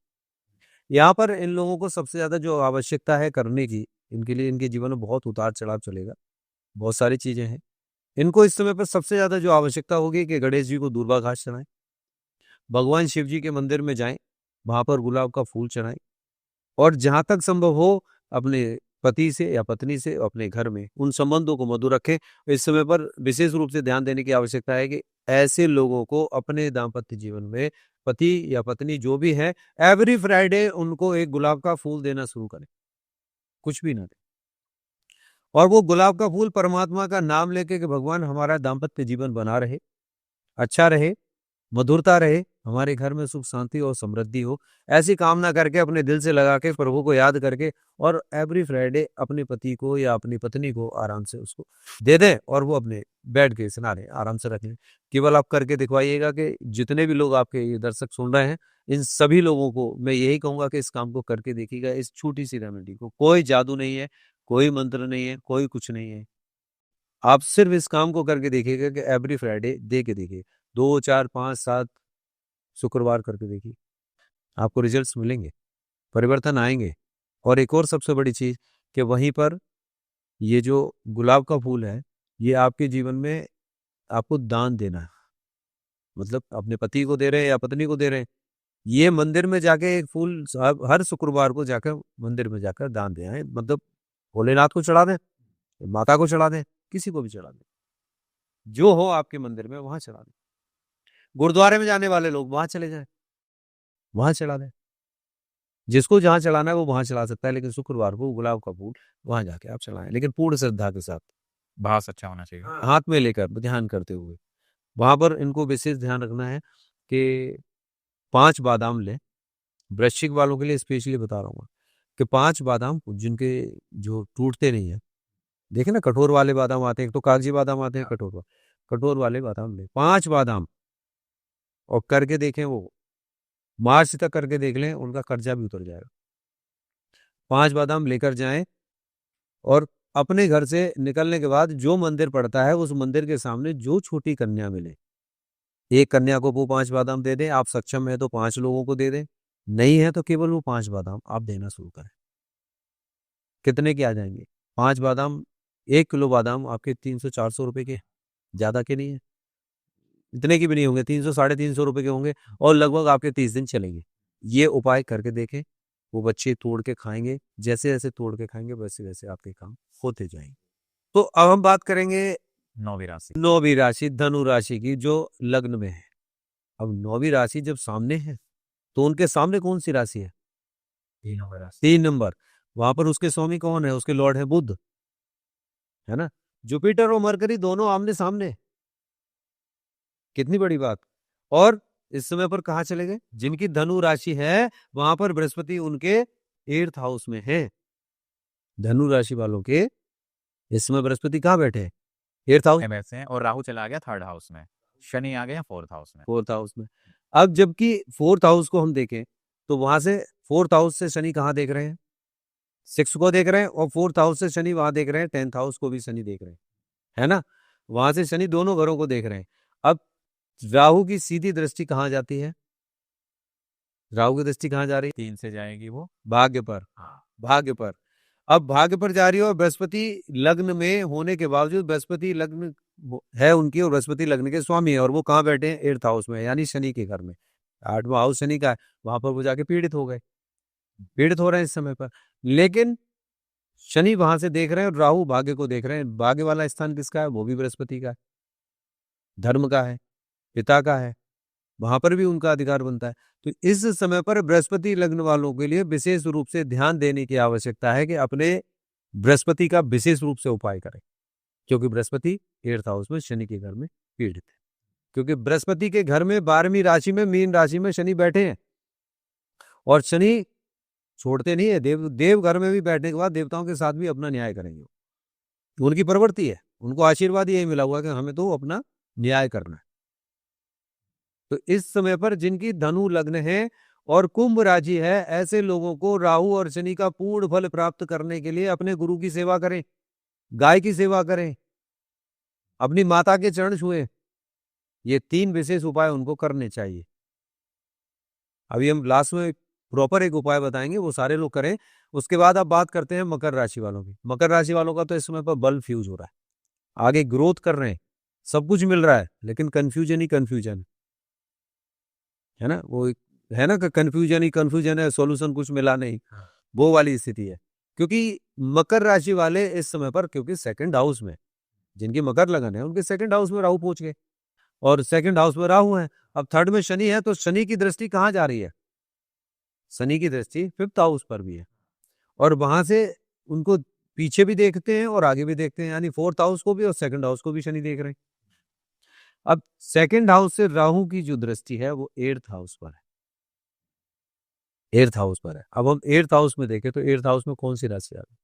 यहाँ पर इन लोगों को सबसे ज्यादा जो आवश्यकता है करने की, इनके लिए इनके जीवन में बहुत उतार चढ़ाव चलेगा, बहुत सारी चीजें हैं। इनको इस समय पर सबसे ज्यादा जो आवश्यकता होगी कि गणेश जी को दूर्वा घास चढ़ाएं, भगवान शिव जी के मंदिर में जाएं, वहां पर गुलाब का फूल चढ़ाएं, और जहां तक संभव हो अपने पति से या पत्नी से अपने घर में उन संबंधों को मधुर रखें। इस समय पर विशेष रूप से ध्यान देने की आवश्यकता है कि ऐसे लोगों को अपने दाम्पत्य जीवन में, पति या पत्नी जो भी है, एवरी फ्राइडे उनको एक गुलाब का फूल देना शुरू करें, कुछ भी ना दें, और वो गुलाब का फूल परमात्मा का नाम लेके कि भगवान हमारा दाम्पत्य जीवन बना रहे, अच्छा रहे, मधुरता रहे, हमारे घर में सुख शांति और समृद्धि हो, ऐसी कामना करके अपने दिल से लगा के प्रभु को याद करके, और एवरी फ्राइडे अपने पति को या अपनी पत्नी को आराम से उसको दे दें और वो अपने बेड के किनारे आराम से रख लें। केवल आप करके दिखवाइएगा कि जितने भी लोग आपके ये दर्शक सुन रहे हैं, इन सभी लोगों को मैं यही कहूंगा कि इस काम को करके देखिएगा, इस छोटी सी रेमेडी को। कोई जादू नहीं है, कोई मंत्र नहीं है, कोई कुछ नहीं है। आप सिर्फ इस काम को करके देखिएगा कि एवरी फ्राइडे दे के देखिए, 2, 4, 5, 7 शुक्रवार करके देखिए, आपको रिजल्ट्स मिलेंगे, परिवर्तन आएंगे। और एक और सबसे बड़ी चीज कि वहीं पर ये जो गुलाब का फूल है, ये आपके जीवन में आपको दान देना है, मतलब अपने पति को दे रहे हैं या पत्नी को दे रहे हैं, ये मंदिर में जाके एक फूल हर शुक्रवार को जाकर मंदिर में जाकर दान दे आए, मतलब भोलेनाथ को चढ़ा दें, माता को चढ़ा दें, किसी को भी चढ़ा दें, जो हो आपके मंदिर में वहां चढ़ा दें। गुरुद्वारे में जाने वाले लोग वहां चले जाए, वहां चढ़ा दें, जिसको जहां चढ़ाना है वो वहां चढ़ा सकता है, लेकिन शुक्रवार को गुलाब का फूल वहां जाके आप चढ़ाएं, लेकिन पूर्ण श्रद्धा के साथ, भाव अच्छा होना चाहिए। हाथ में लेकर ध्यान करते हुए। वहां पर इनको विशेष ध्यान रखना है कि 5 बादाम लें, वृश्चिक वालों के लिए स्पेशली बता रहा हूँ कि 5 बादाम जिनके जो टूटते नहीं है, देखे ना कठोर वाले बादाम आते हैं, एक तो कागजी बादाम आते हैं, कठोर वाले बादाम लें 5 बादाम, और करके देखें, वो मार्च तक करके देख लें, उनका कर्जा भी उतर जाएगा। 5 बादाम लेकर जाएं और अपने घर से निकलने के बाद जो मंदिर पड़ता है उस मंदिर के सामने जो छोटी कन्या मिले, एक कन्या को वो 5 बादाम दे दें। आप सक्षम है तो 5 लोगों को दे दें, नहीं है तो केवल वो 5 बादाम आप देना शुरू करें। कितने के आ जाएंगे? 5 बादाम, 1 किलो बादाम आपके 300-400 रुपए के, ज्यादा के नहीं है, इतने की भी नहीं होंगे, 300 साढ़े 300 रुपए के होंगे और लगभग आपके 30 दिन चलेंगे। ये उपाय करके देखें, वो बच्चे तोड़ के खाएंगे, जैसे जैसे तोड़ के खाएंगे वैसे वैसे आपके काम होते जाएंगे। तो अब हम बात करेंगे 9वीं राशि। 9वीं राशि धनु राशि की, जो लग्न में है। अब 9वीं राशि जब सामने है तो उनके सामने कौन सी राशि है? 3 नंबर राशि। 3 नंबर। वहां पर उसके स्वामी कौन है? उसके लॉर्ड है बुध, है ना। जुपिटर और मरकरी दोनों आमने सामने, कितनी बड़ी बात। और इस समय पर कहा चले गए? जिनकी धनु राशि है वहां पर बृहस्पति उनके 8th हाउस में है। धनु राशि वालों के इस समय बृहस्पति कहाँ बैठे हैं? 8th हाउस, में है और राहु चला गया 3rd हाउस में, शनि आ गया 4th हाउस में। 4th हाउस में। अब जबकि 4th हाउस को हम देखें तो वहां से 4th हाउस से शनि कहाँ देख रहे हैं? 6 को देख रहे हैं, और 4th हाउस से शनि वहां देख रहे हैं, 10th हाउस को भी शनि देख रहे हैं, है ना। वहां से शनि दोनों घरों को देख रहे हैं। अब राहु की सीधी दृष्टि कहाँ जाती है? राहु की दृष्टि कहाँ जा रही है? 3 से जाएगी वो भाग्य पर। भाग्य पर। अब भाग्य पर जा रही है और बृहस्पति लग्न में होने के बावजूद, बृहस्पति लग्न है उनकी और बृहस्पति लग्न के स्वामी है, और वो कहाँ बैठे हैं? 8th हाउस में, यानी शनि के घर में। 8वां हाउस शनि का है, वहां पर वो जाके पीड़ित हो गए, पीड़ित हो रहे हैं इस समय पर। लेकिन शनि वहां से देख रहे हैं और राहु भाग्य को देख रहे हैं। भाग्य वाला स्थान किसका है? वो भी बृहस्पति का है, धर्म का है, पिता का है, वहां पर भी उनका अधिकार बनता है। तो इस समय पर बृहस्पति लग्न वालों के लिए विशेष रूप से ध्यान देने की आवश्यकता है कि अपने बृहस्पति का विशेष रूप से उपाय करें, क्योंकि बृहस्पति 8th हाउस में शनि के घर में पीड़ित है। क्योंकि बृहस्पति के घर में 12वीं राशि में, मीन राशि में शनि बैठे हैं, और शनि छोड़ते नहीं है। देव घर में भी बैठने के बाद देवताओं के साथ भी अपना न्याय करेंगे, उनकी प्रवृत्ति है, उनको आशीर्वाद यही मिला हुआ कि हमें तो अपना न्याय करना है। तो इस समय पर जिनकी धनु लग्न है और कुंभ राशि है, ऐसे लोगों को राहु और शनि का पूर्ण फल प्राप्त करने के लिए अपने गुरु की सेवा करें, गाय की सेवा करें, अपनी माता के चरण छुएं। ये 3 विशेष उपाय उनको करने चाहिए। अभी हम लास्ट में प्रॉपर एक उपाय बताएंगे, वो सारे लोग करें। उसके बाद अब बात करते हैं मकर राशि वालों की। मकर राशि वालों का तो इस समय पर बल फ्यूज हो रहा है, आगे ग्रोथ कर रहे हैं, सब कुछ मिल रहा है, लेकिन कंफ्यूजन ही कंफ्यूजन है ना। वो है ना, कंफ्यूजन ही कंफ्यूजन है, सॉल्यूशन कुछ मिला नहीं, वो वाली स्थिति है। क्योंकि मकर राशि वाले इस समय पर, क्योंकि 2nd हाउस में जिनकी मकर लगन है उनके 2nd हाउस में राहु पहुंच गए, और 2nd हाउस में राहु है। अब 3rd में शनि है, तो शनि की दृष्टि कहाँ जा रही है? शनि की दृष्टि 5th हाउस पर भी है, और वहां से उनको पीछे भी देखते हैं और आगे भी देखते हैं, यानी 4th हाउस को भी और 2nd हाउस को भी शनि देख रहे हैं। अब 2nd हाउस से राहु की जो दृष्टि है वो 8th हाउस पर है, 8th हाउस पर है। अब हम 8th हाउस में देखें तो 8th हाउस में कौन सी राशि आ गई?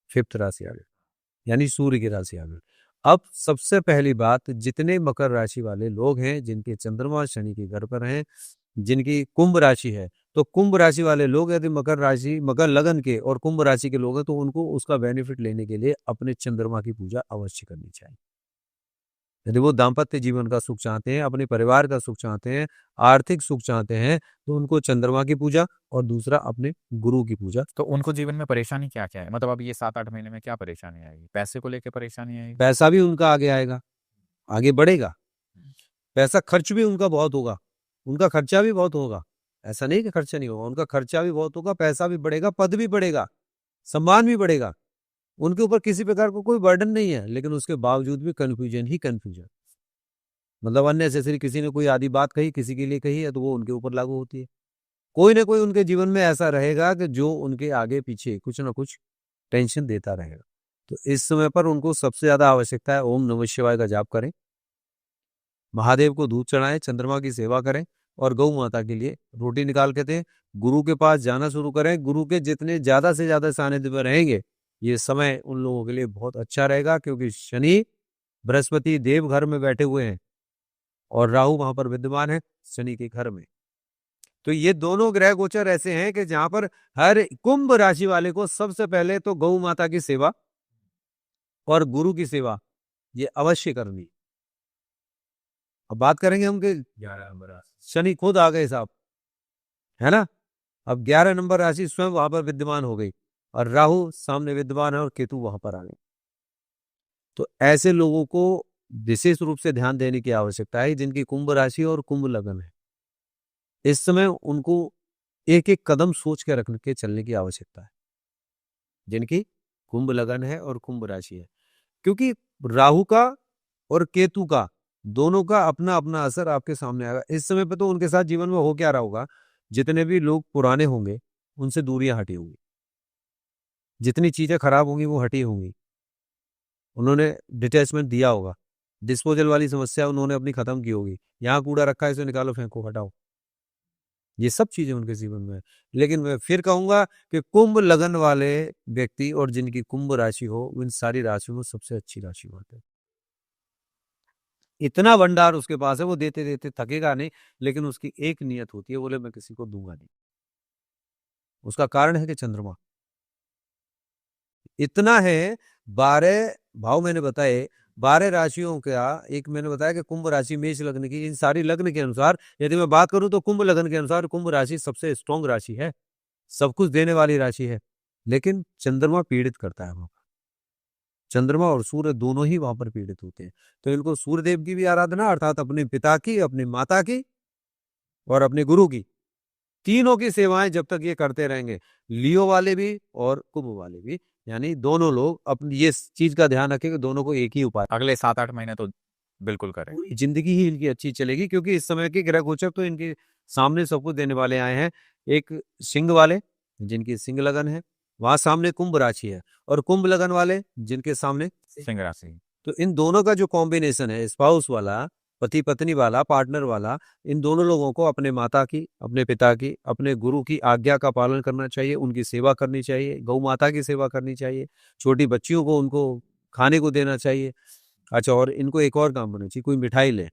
5th राशि आ गई, यानी सूर्य की राशि आ गई। अब सबसे पहली बात, जितने मकर राशि वाले लोग हैं जिनके चंद्रमा शनि के घर पर हैं, जिनकी कुंभ राशि है, तो कुंभ राशि वाले लोग यदि मकर राशि, मकर लगन के और कुंभ राशि के लोग हैं, तो उनको उसका बेनिफिट लेने के लिए अपने चंद्रमा की पूजा अवश्य करनी चाहिए। यदि वो दाम्पत्य जीवन का सुख चाहते हैं, अपने परिवार का सुख चाहते हैं, आर्थिक सुख चाहते हैं, तो उनको चंद्रमा की पूजा और दूसरा अपने गुरु की पूजा। तो उनको जीवन में परेशानी क्या-क्या है? मतलब अब ये 7-8 महीने में क्या परेशानी आएगी? पैसे को लेके परेशानी आएगी? पैसा भी उनका आगे आएगा, आगे बढ़ेगा। पैसा खर्च भी उनका बहुत होगा, उनका खर्चा भी बहुत होगा। ऐसा नहीं कि खर्चा नहीं होगा, उनका खर्चा भी बहुत होगा, पैसा भी बढ़ेगा, पद भी बढ़ेगा, सम्मान भी बढ़ेगा। उनके ऊपर किसी प्रकार का कोई बर्डन नहीं है, लेकिन उसके बावजूद भी कंफ्यूजन ही कंफ्यूजन। मतलब अननेसेसरी किसी ने कोई आधी बात कही, किसी के लिए कही है, तो वो उनके ऊपर लागू होती है। कोई ना कोई उनके जीवन में ऐसा रहेगा कि जो उनके आगे पीछे कुछ ना कुछ टेंशन देता रहेगा। तो इस समय पर उनको सबसे ज्यादा आवश्यकता है ओम नमः शिवाय का जाप करें, महादेव को दूध चढ़ाएं, चंद्रमा की सेवा करें, और गौ माता के लिए रोटी निकाल के दें। गुरु के पास जाना शुरू करें। गुरु के जितने ज्यादा से ज्यादा सानिध्य में रहेंगे, ये समय उन लोगों के लिए बहुत अच्छा रहेगा, क्योंकि शनि बृहस्पति देव घर में बैठे हुए हैं और राहु वहां पर विद्यमान है शनि के घर में। तो ये दोनों ग्रह गोचर ऐसे हैं कि जहां पर हर कुंभ राशि वाले को सबसे पहले तो गौ माता की सेवा और गुरु की सेवा ये अवश्य करनी। अब बात करेंगे हम कि 11 नंबर राशि शनि खुद आ गए साहब, है ना। अब 11 नंबर राशि स्वयं वहां पर विद्यमान हो गई और राहु सामने विद्यमान है और केतु वहां पर आ गए। तो ऐसे लोगों को विशेष रूप से ध्यान देने की आवश्यकता है जिनकी कुंभ राशि और कुंभ लगन है। इस समय उनको एक एक कदम सोच के रख के चलने की आवश्यकता है जिनकी कुंभ लगन है और कुंभ राशि है, क्योंकि राहु का और केतु का दोनों का अपना अपना असर आपके सामने आएगा। इस समय पे तो उनके साथ जीवन में हो क्या रहा होगा, जितने भी लोग पुराने होंगे उनसे दूरियां हटी होंगी, जितनी चीजें खराब होंगी वो हटी होंगी, उन्होंने डिटैचमेंट दिया होगा, डिस्पोजल वाली समस्या उन्होंने अपनी खत्म की होगी। यहाँ कूड़ा रखा है इसे निकालो फेंको हटाओ, ये सब चीजें उनके जीवन में है। लेकिन मैं फिर कहूंगा कि कुंभ लगन वाले व्यक्ति और जिनकी कुंभ राशि हो इन सारी राशियों में सबसे अच्छी राशि होती है। इतना भंडार उसके पास है वो देते देते थकेगा नहीं, लेकिन उसकी एक नियत होती है, बोले मैं किसी को दूंगा नहीं। उसका कारण है कि चंद्रमा इतना है। 12 भाव मैंने बताए, 12 राशियों का एक मैंने बताया कि कुंभ राशि मेष लग्न की, इन सारी लग्न के अनुसार यदि मैं बात करूं तो कुंभ लग्न के अनुसार कुंभ राशि सबसे स्ट्रॉन्ग राशि है, सब कुछ देने वाली राशि है। लेकिन चंद्रमा पीड़ित करता है वहां पर, चंद्रमा और सूर्य दोनों ही वहां पर पीड़ित होते हैं। तो इनको सूर्य देव की भी आराधना अर्थात अपने पिता की, अपनी माता की और अपने गुरु की, तीनों की सेवाएं जब तक ये करते रहेंगे, लियो वाले भी और कुंभ वाले भी, यानी दोनों लोग अपनी ये चीज का ध्यान रखें कि दोनों को एक ही उपाय, अगले 7-8 महीने तो बिल्कुल करें। पूरी जिंदगी ही इनकी अच्छी चलेगी, क्योंकि इस समय के ग्रह गोचर तो इनके सामने सब कुछ देने वाले आए हैं। एक सिंह वाले जिनकी सिंह लगन है, वहां सामने कुंभ राशि है, और कुंभ लगन वाले जिनके सामने सिंह राशि। तो इन दोनों का जो कॉम्बिनेशन है, स्पाउस वाला, पति पत्नी वाला, पार्टनर वाला, इन दोनों लोगों को अपने माता की, अपने पिता की, अपने गुरु की आज्ञा का पालन करना चाहिए, उनकी सेवा करनी चाहिए, गौ माता की सेवा करनी चाहिए, छोटी बच्चियों को उनको खाने को देना चाहिए। अच्छा, और इनको एक और काम करना चाहिए, कोई मिठाई ले,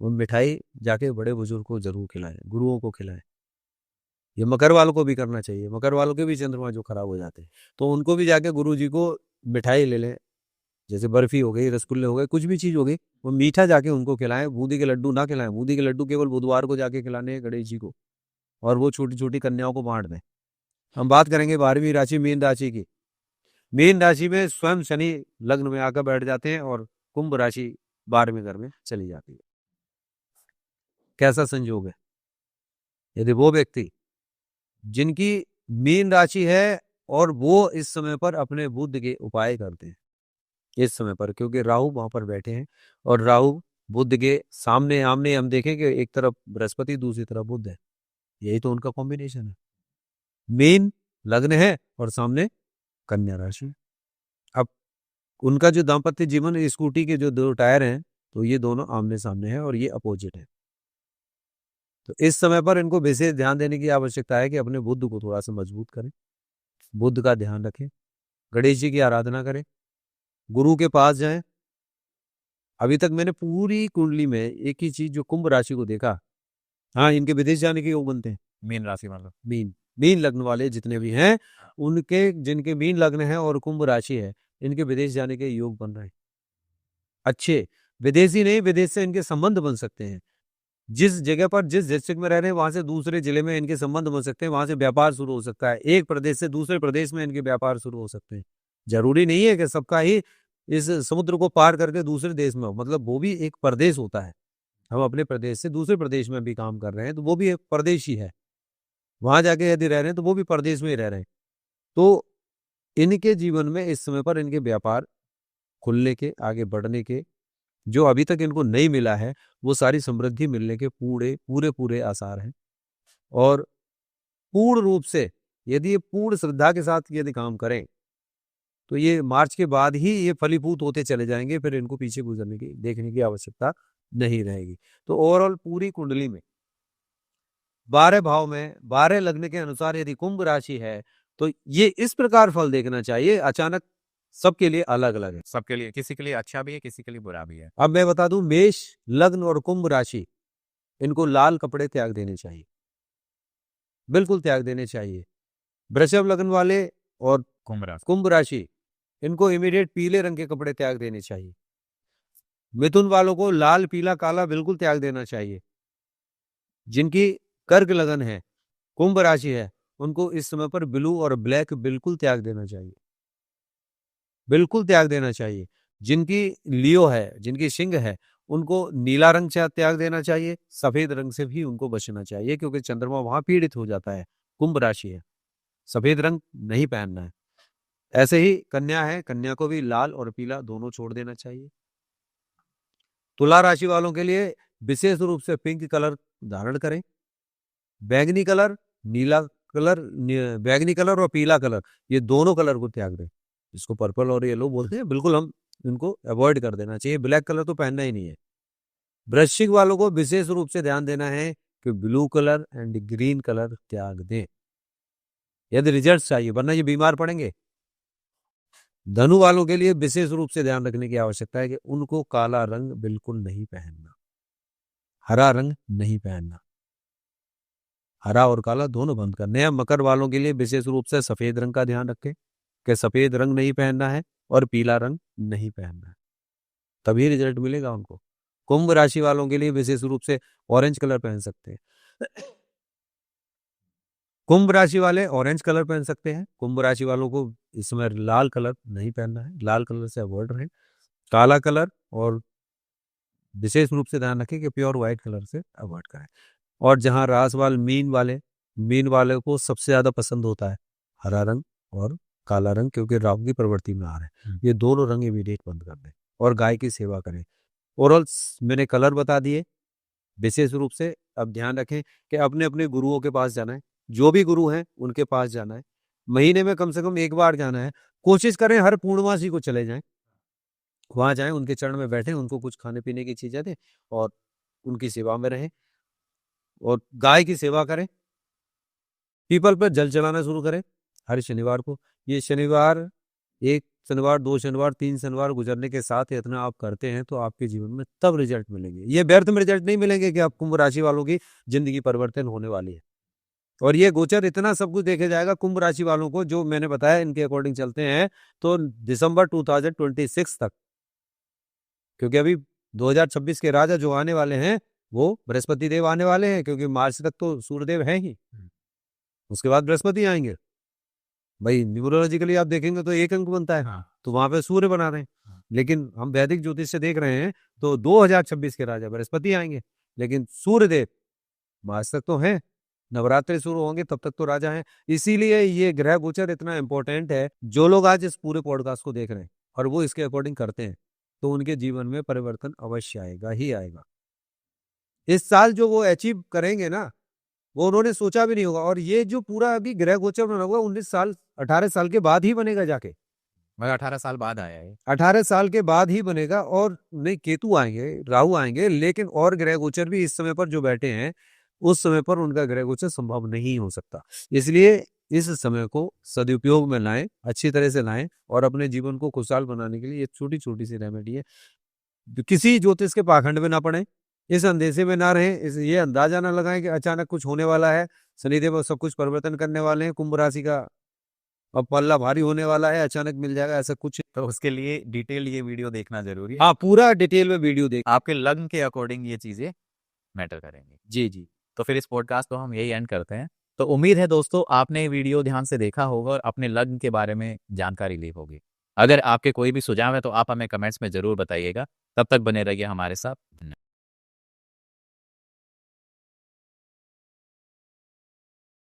वो मिठाई जाके बड़े बुजुर्ग को जरूर खिलाएं, गुरुओं को खिलाएं। ये मकर वालों को भी करना चाहिए, मकर वालों के भी चंद्रमा जो खराब हो जाते हैं तो उनको भी जाके गुरु जी को मिठाई ले लें, जैसे बर्फी हो गई, रसगुल्ले हो गए, कुछ भी चीज हो गई, वो मीठा जाके उनको खिलाएं। बूंदी के लड्डू ना खिलाएं, बूंदी के लड्डू केवल बुधवार को जाके खिलाने हैं गणेश जी को, और वो छोटी छोटी कन्याओं को बांट दें। हम बात करेंगे 12वीं राशि मीन राशि की। मीन राशि में स्वयं शनि लग्न में आकर बैठ जाते हैं और कुंभ राशि 12वें घर में चली जाती है। कैसा संयोग है, यदि वो व्यक्ति जिनकी मीन राशि है और वो इस समय पर अपने बुद्ध के उपाय करते हैं इस समय पर, क्योंकि राहु वहां पर बैठे हैं और राहु बुद्ध के सामने आमने, हम देखें कि एक तरफ बृहस्पति दूसरी तरफ बुद्ध है, यही तो उनका कॉम्बिनेशन है। मीन लग्न है और सामने कन्या राशि। अब उनका जो दाम्पत्य जीवन, स्कूटी के जो दो टायर हैं तो ये दोनों आमने सामने हैं और ये अपोजिट है। तो इस समय पर इनको विशेष ध्यान देने की आवश्यकता है कि अपने बुद्ध को थोड़ा सा मजबूत करें, बुद्ध का ध्यान रखें, गणेश जी की आराधना करें, गुरु के पास जाएं। अभी तक मैंने पूरी कुंडली में एक ही चीज जो कुंभ राशि को देखा, हाँ, इनके विदेश जाने के योग बनते हैं। मीन राशि मतलब मीन लग्न वाले जितने भी हैं, उनके जिनके मीन लग्न है और कुंभ राशि है, इनके विदेश जाने के योग बन रहे हैं अच्छे। विदेशी नहीं, विदेश से इनके संबंध बन सकते हैं। जिस जगह पर, जिस डिस्ट्रिक्ट में रह रहे हैं वहां से दूसरे जिले में इनके संबंध बन सकते हैं, वहां से व्यापार शुरू हो सकता है, एक प्रदेश से दूसरे प्रदेश में इनके व्यापार शुरू हो सकते हैं। जरूरी नहीं है कि सबका ही इस समुद्र को पार करके दूसरे देश में हो, मतलब वो भी एक प्रदेश होता है। हम अपने प्रदेश से दूसरे प्रदेश में भी काम कर रहे हैं तो वो भी एक प्रदेश ही है, वहां जाके यदि रह रहे हैं तो वो भी प्रदेश में ही रह रहे हैं। तो इनके जीवन में इस समय पर इनके व्यापार खुलने के, आगे बढ़ने के, जो अभी तक इनको नहीं मिला है वो सारी समृद्धि मिलने के पूरे पूरे पूरे आसार हैं। और पूर्ण रूप से यदि ये पूर्ण श्रद्धा के साथ यदि काम करें तो ये मार्च के बाद ही ये फलीभूत होते चले जाएंगे, फिर इनको पीछे गुजरने की, देखने की आवश्यकता नहीं रहेगी। तो ओवरऑल पूरी कुंडली में 12 भाव में 12 लग्न के अनुसार यदि कुंभ राशि है तो ये इस प्रकार फल देखना चाहिए। अचानक सबके लिए अलग अलग है, सबके लिए, किसी के लिए अच्छा भी है, किसी के लिए बुरा भी है। अब मैं बता दूं, मेष लग्न और कुंभ राशि, इनको लाल कपड़े त्याग देने चाहिए। बिल्कुल त्याग देने चाहिए। वृषभ लग्न वाले और कुंभ राशि, इनको इमीडिएट पीले रंग के कपड़े त्याग देने चाहिए। मिथुन वालों को लाल, पीला, काला बिल्कुल त्याग देना चाहिए। जिनकी कर्क लगन है, कुंभ राशि है, उनको इस समय पर ब्लू और ब्लैक बिल्कुल त्याग देना चाहिए, बिल्कुल त्याग देना चाहिए। जिनकी लियो है, जिनकी सिंह है, उनको नीला रंग त्याग देना चाहिए। सफेद रंग से भी उनको बचना चाहिए, क्योंकि चंद्रमा वहां पीड़ित हो जाता है। कुंभ राशि है, सफेद रंग नहीं पहनना है। ऐसे ही कन्या है, कन्या को भी लाल और पीला दोनों छोड़ देना चाहिए। तुला राशि वालों के लिए विशेष रूप से पिंक कलर धारण करें। बैगनी कलर, नीला कलर, बैगनी कलर और पीला कलर, ये दोनों कलर को त्याग दें। इसको पर्पल और येलो बोलते हैं, बिल्कुल हम इनको अवॉइड कर देना चाहिए। ब्लैक कलर तो पहनना ही नहीं है। वृश्चिक वालों को विशेष रूप से ध्यान देना है कि blue colour and green colour त्याग दें यदि रिजल्ट चाहिए, वरना ये बीमार पड़ेंगे। धनु वालों के लिए विशेष रूप से ध्यान रखने की आवश्यकता है कि उनको काला रंग बिल्कुल नहीं पहनना, हरा रंग नहीं पहनना, हरा और काला दोनों बंद करने हैं। मकर वालों के लिए विशेष रूप से सफेद रंग का ध्यान रखें कि सफेद रंग नहीं पहनना है और पीला रंग नहीं पहनना है, तभी रिजल्ट मिलेगा उनको। कुंभ राशि वालों के लिए विशेष रूप से ऑरेंज कलर पहन सकते हैं। कुंभ राशि वाले ऑरेंज कलर पहन सकते हैं। कुंभ राशि वालों को इस समय लाल कलर नहीं पहनना है, लाल कलर से अवॉइड रहें। काला कलर और विशेष रूप से ध्यान रखें कि प्योर व्हाइट कलर से अवॉइड करें। और जहां रास वाल मीन वाले को सबसे ज्यादा पसंद होता है हरा रंग और काला रंग, क्योंकि राहु की प्रवृत्ति में आ रहे हैं। ये दोनों रंग इमीडिएट बंद कर दें और गाय की सेवा करें। ओवरऑल मैंने कलर बता दिए। विशेष रूप से अब ध्यान रखें कि अपने अपने गुरुओं के पास जाना है, जो भी गुरु हैं उनके पास जाना है। महीने में कम से कम एक बार जाना है। कोशिश करें हर पूर्णमासी को चले जाएं, वहां जाएं, उनके चरण में बैठें, उनको कुछ खाने पीने की चीजें दें और उनकी सेवा में रहें और गाय की सेवा करें। पीपल पर जल चलाना शुरू करें हर शनिवार को। ये शनिवार, एक शनिवार, 2 शनिवार, 3 शनिवार गुजरने के साथ इतना आप करते हैं तो आपके जीवन में तब रिजल्ट मिलेंगे। ये व्यर्थ में रिजल्ट नहीं मिलेंगे कि आप कुंभ राशि वालों की जिंदगी परिवर्तन होने वाली है। और ये गोचर इतना सब कुछ देखा जाएगा कुंभ राशि वालों को, जो मैंने बताया इनके अकॉर्डिंग चलते हैं तो दिसंबर 2026 तक, क्योंकि अभी 2026 के राजा जो आने वाले हैं वो बृहस्पति देव आने वाले हैं, क्योंकि मार्च तक तो सूर्यदेव हैं ही, उसके बाद बृहस्पति आएंगे। भाई न्यूमरोलॉजिकली आप देखेंगे तो एक अंक बनता है। तो वहां पे सूर्य बना रहे हैं। लेकिन हम वैदिक ज्योतिष से देख रहे हैं तो 2026 के राजा बृहस्पति आएंगे, लेकिन सूर्यदेव मार्च तक तो हैं, नवरात्रि शुरू होंगे तब तक तो राजा हैं। इसीलिए ये ग्रह गोचर इतना इंपॉर्टेंट है। जो लोग आज इस पूरे पॉडकास्ट को देख रहे हैं और वो इसके अकॉर्डिंग करते हैं तो उनके जीवन में परिवर्तन अवश्य आएगा ही आएगा। इस साल जो वो अचीव करेंगे ना, वो उन्होंने सोचा भी नहीं होगा। और ये जो पूरा अभी ग्रह गोचर बना होगा 19 साल 18 साल के बाद ही बनेगा जाके, मगर 18 साल बाद आया है। 18 साल के बाद ही बनेगा। और नहीं, केतु आएंगे, राहु आएंगे, लेकिन और ग्रह गोचर भी इस समय पर जो बैठे हैं उस समय पर उनका ग्रह गोचर संभव नहीं हो सकता। इसलिए इस समय को सदुपयोग में लाएं, अच्छी तरह से लाएं और अपने जीवन को खुशहाल बनाने के लिए ये छोटी छोटी सी रेमेडी है। किसी ज्योतिष के पाखंड में ना पड़े, इस अंदेशे में ना रहें, ये अंदाजा ना लगाएं कि अचानक कुछ होने वाला है, शनिदेव सब कुछ परिवर्तन करने वाले हैं, कुंभ राशि का अब पल्ला भारी होने वाला है, अचानक मिल जाएगा, ऐसा कुछ। तो उसके लिए डिटेल ये वीडियो देखना जरूरी है। हाँ, पूरा डिटेल में वीडियो देख, आपके लग्न के अकॉर्डिंग ये चीजें मैटर करेंगी। जी जी। तो फिर इस पॉडकास्ट को हम यही एंड करते हैं। तो उम्मीद है दोस्तों आपने ये वीडियो ध्यान से देखा होगा और अपने लग्न के बारे में जानकारी ली होगी। अगर आपके कोई भी सुझाव है तो आप हमें कमेंट्स में जरूर बताइएगा। तब तक बने रहिए हमारे साथ।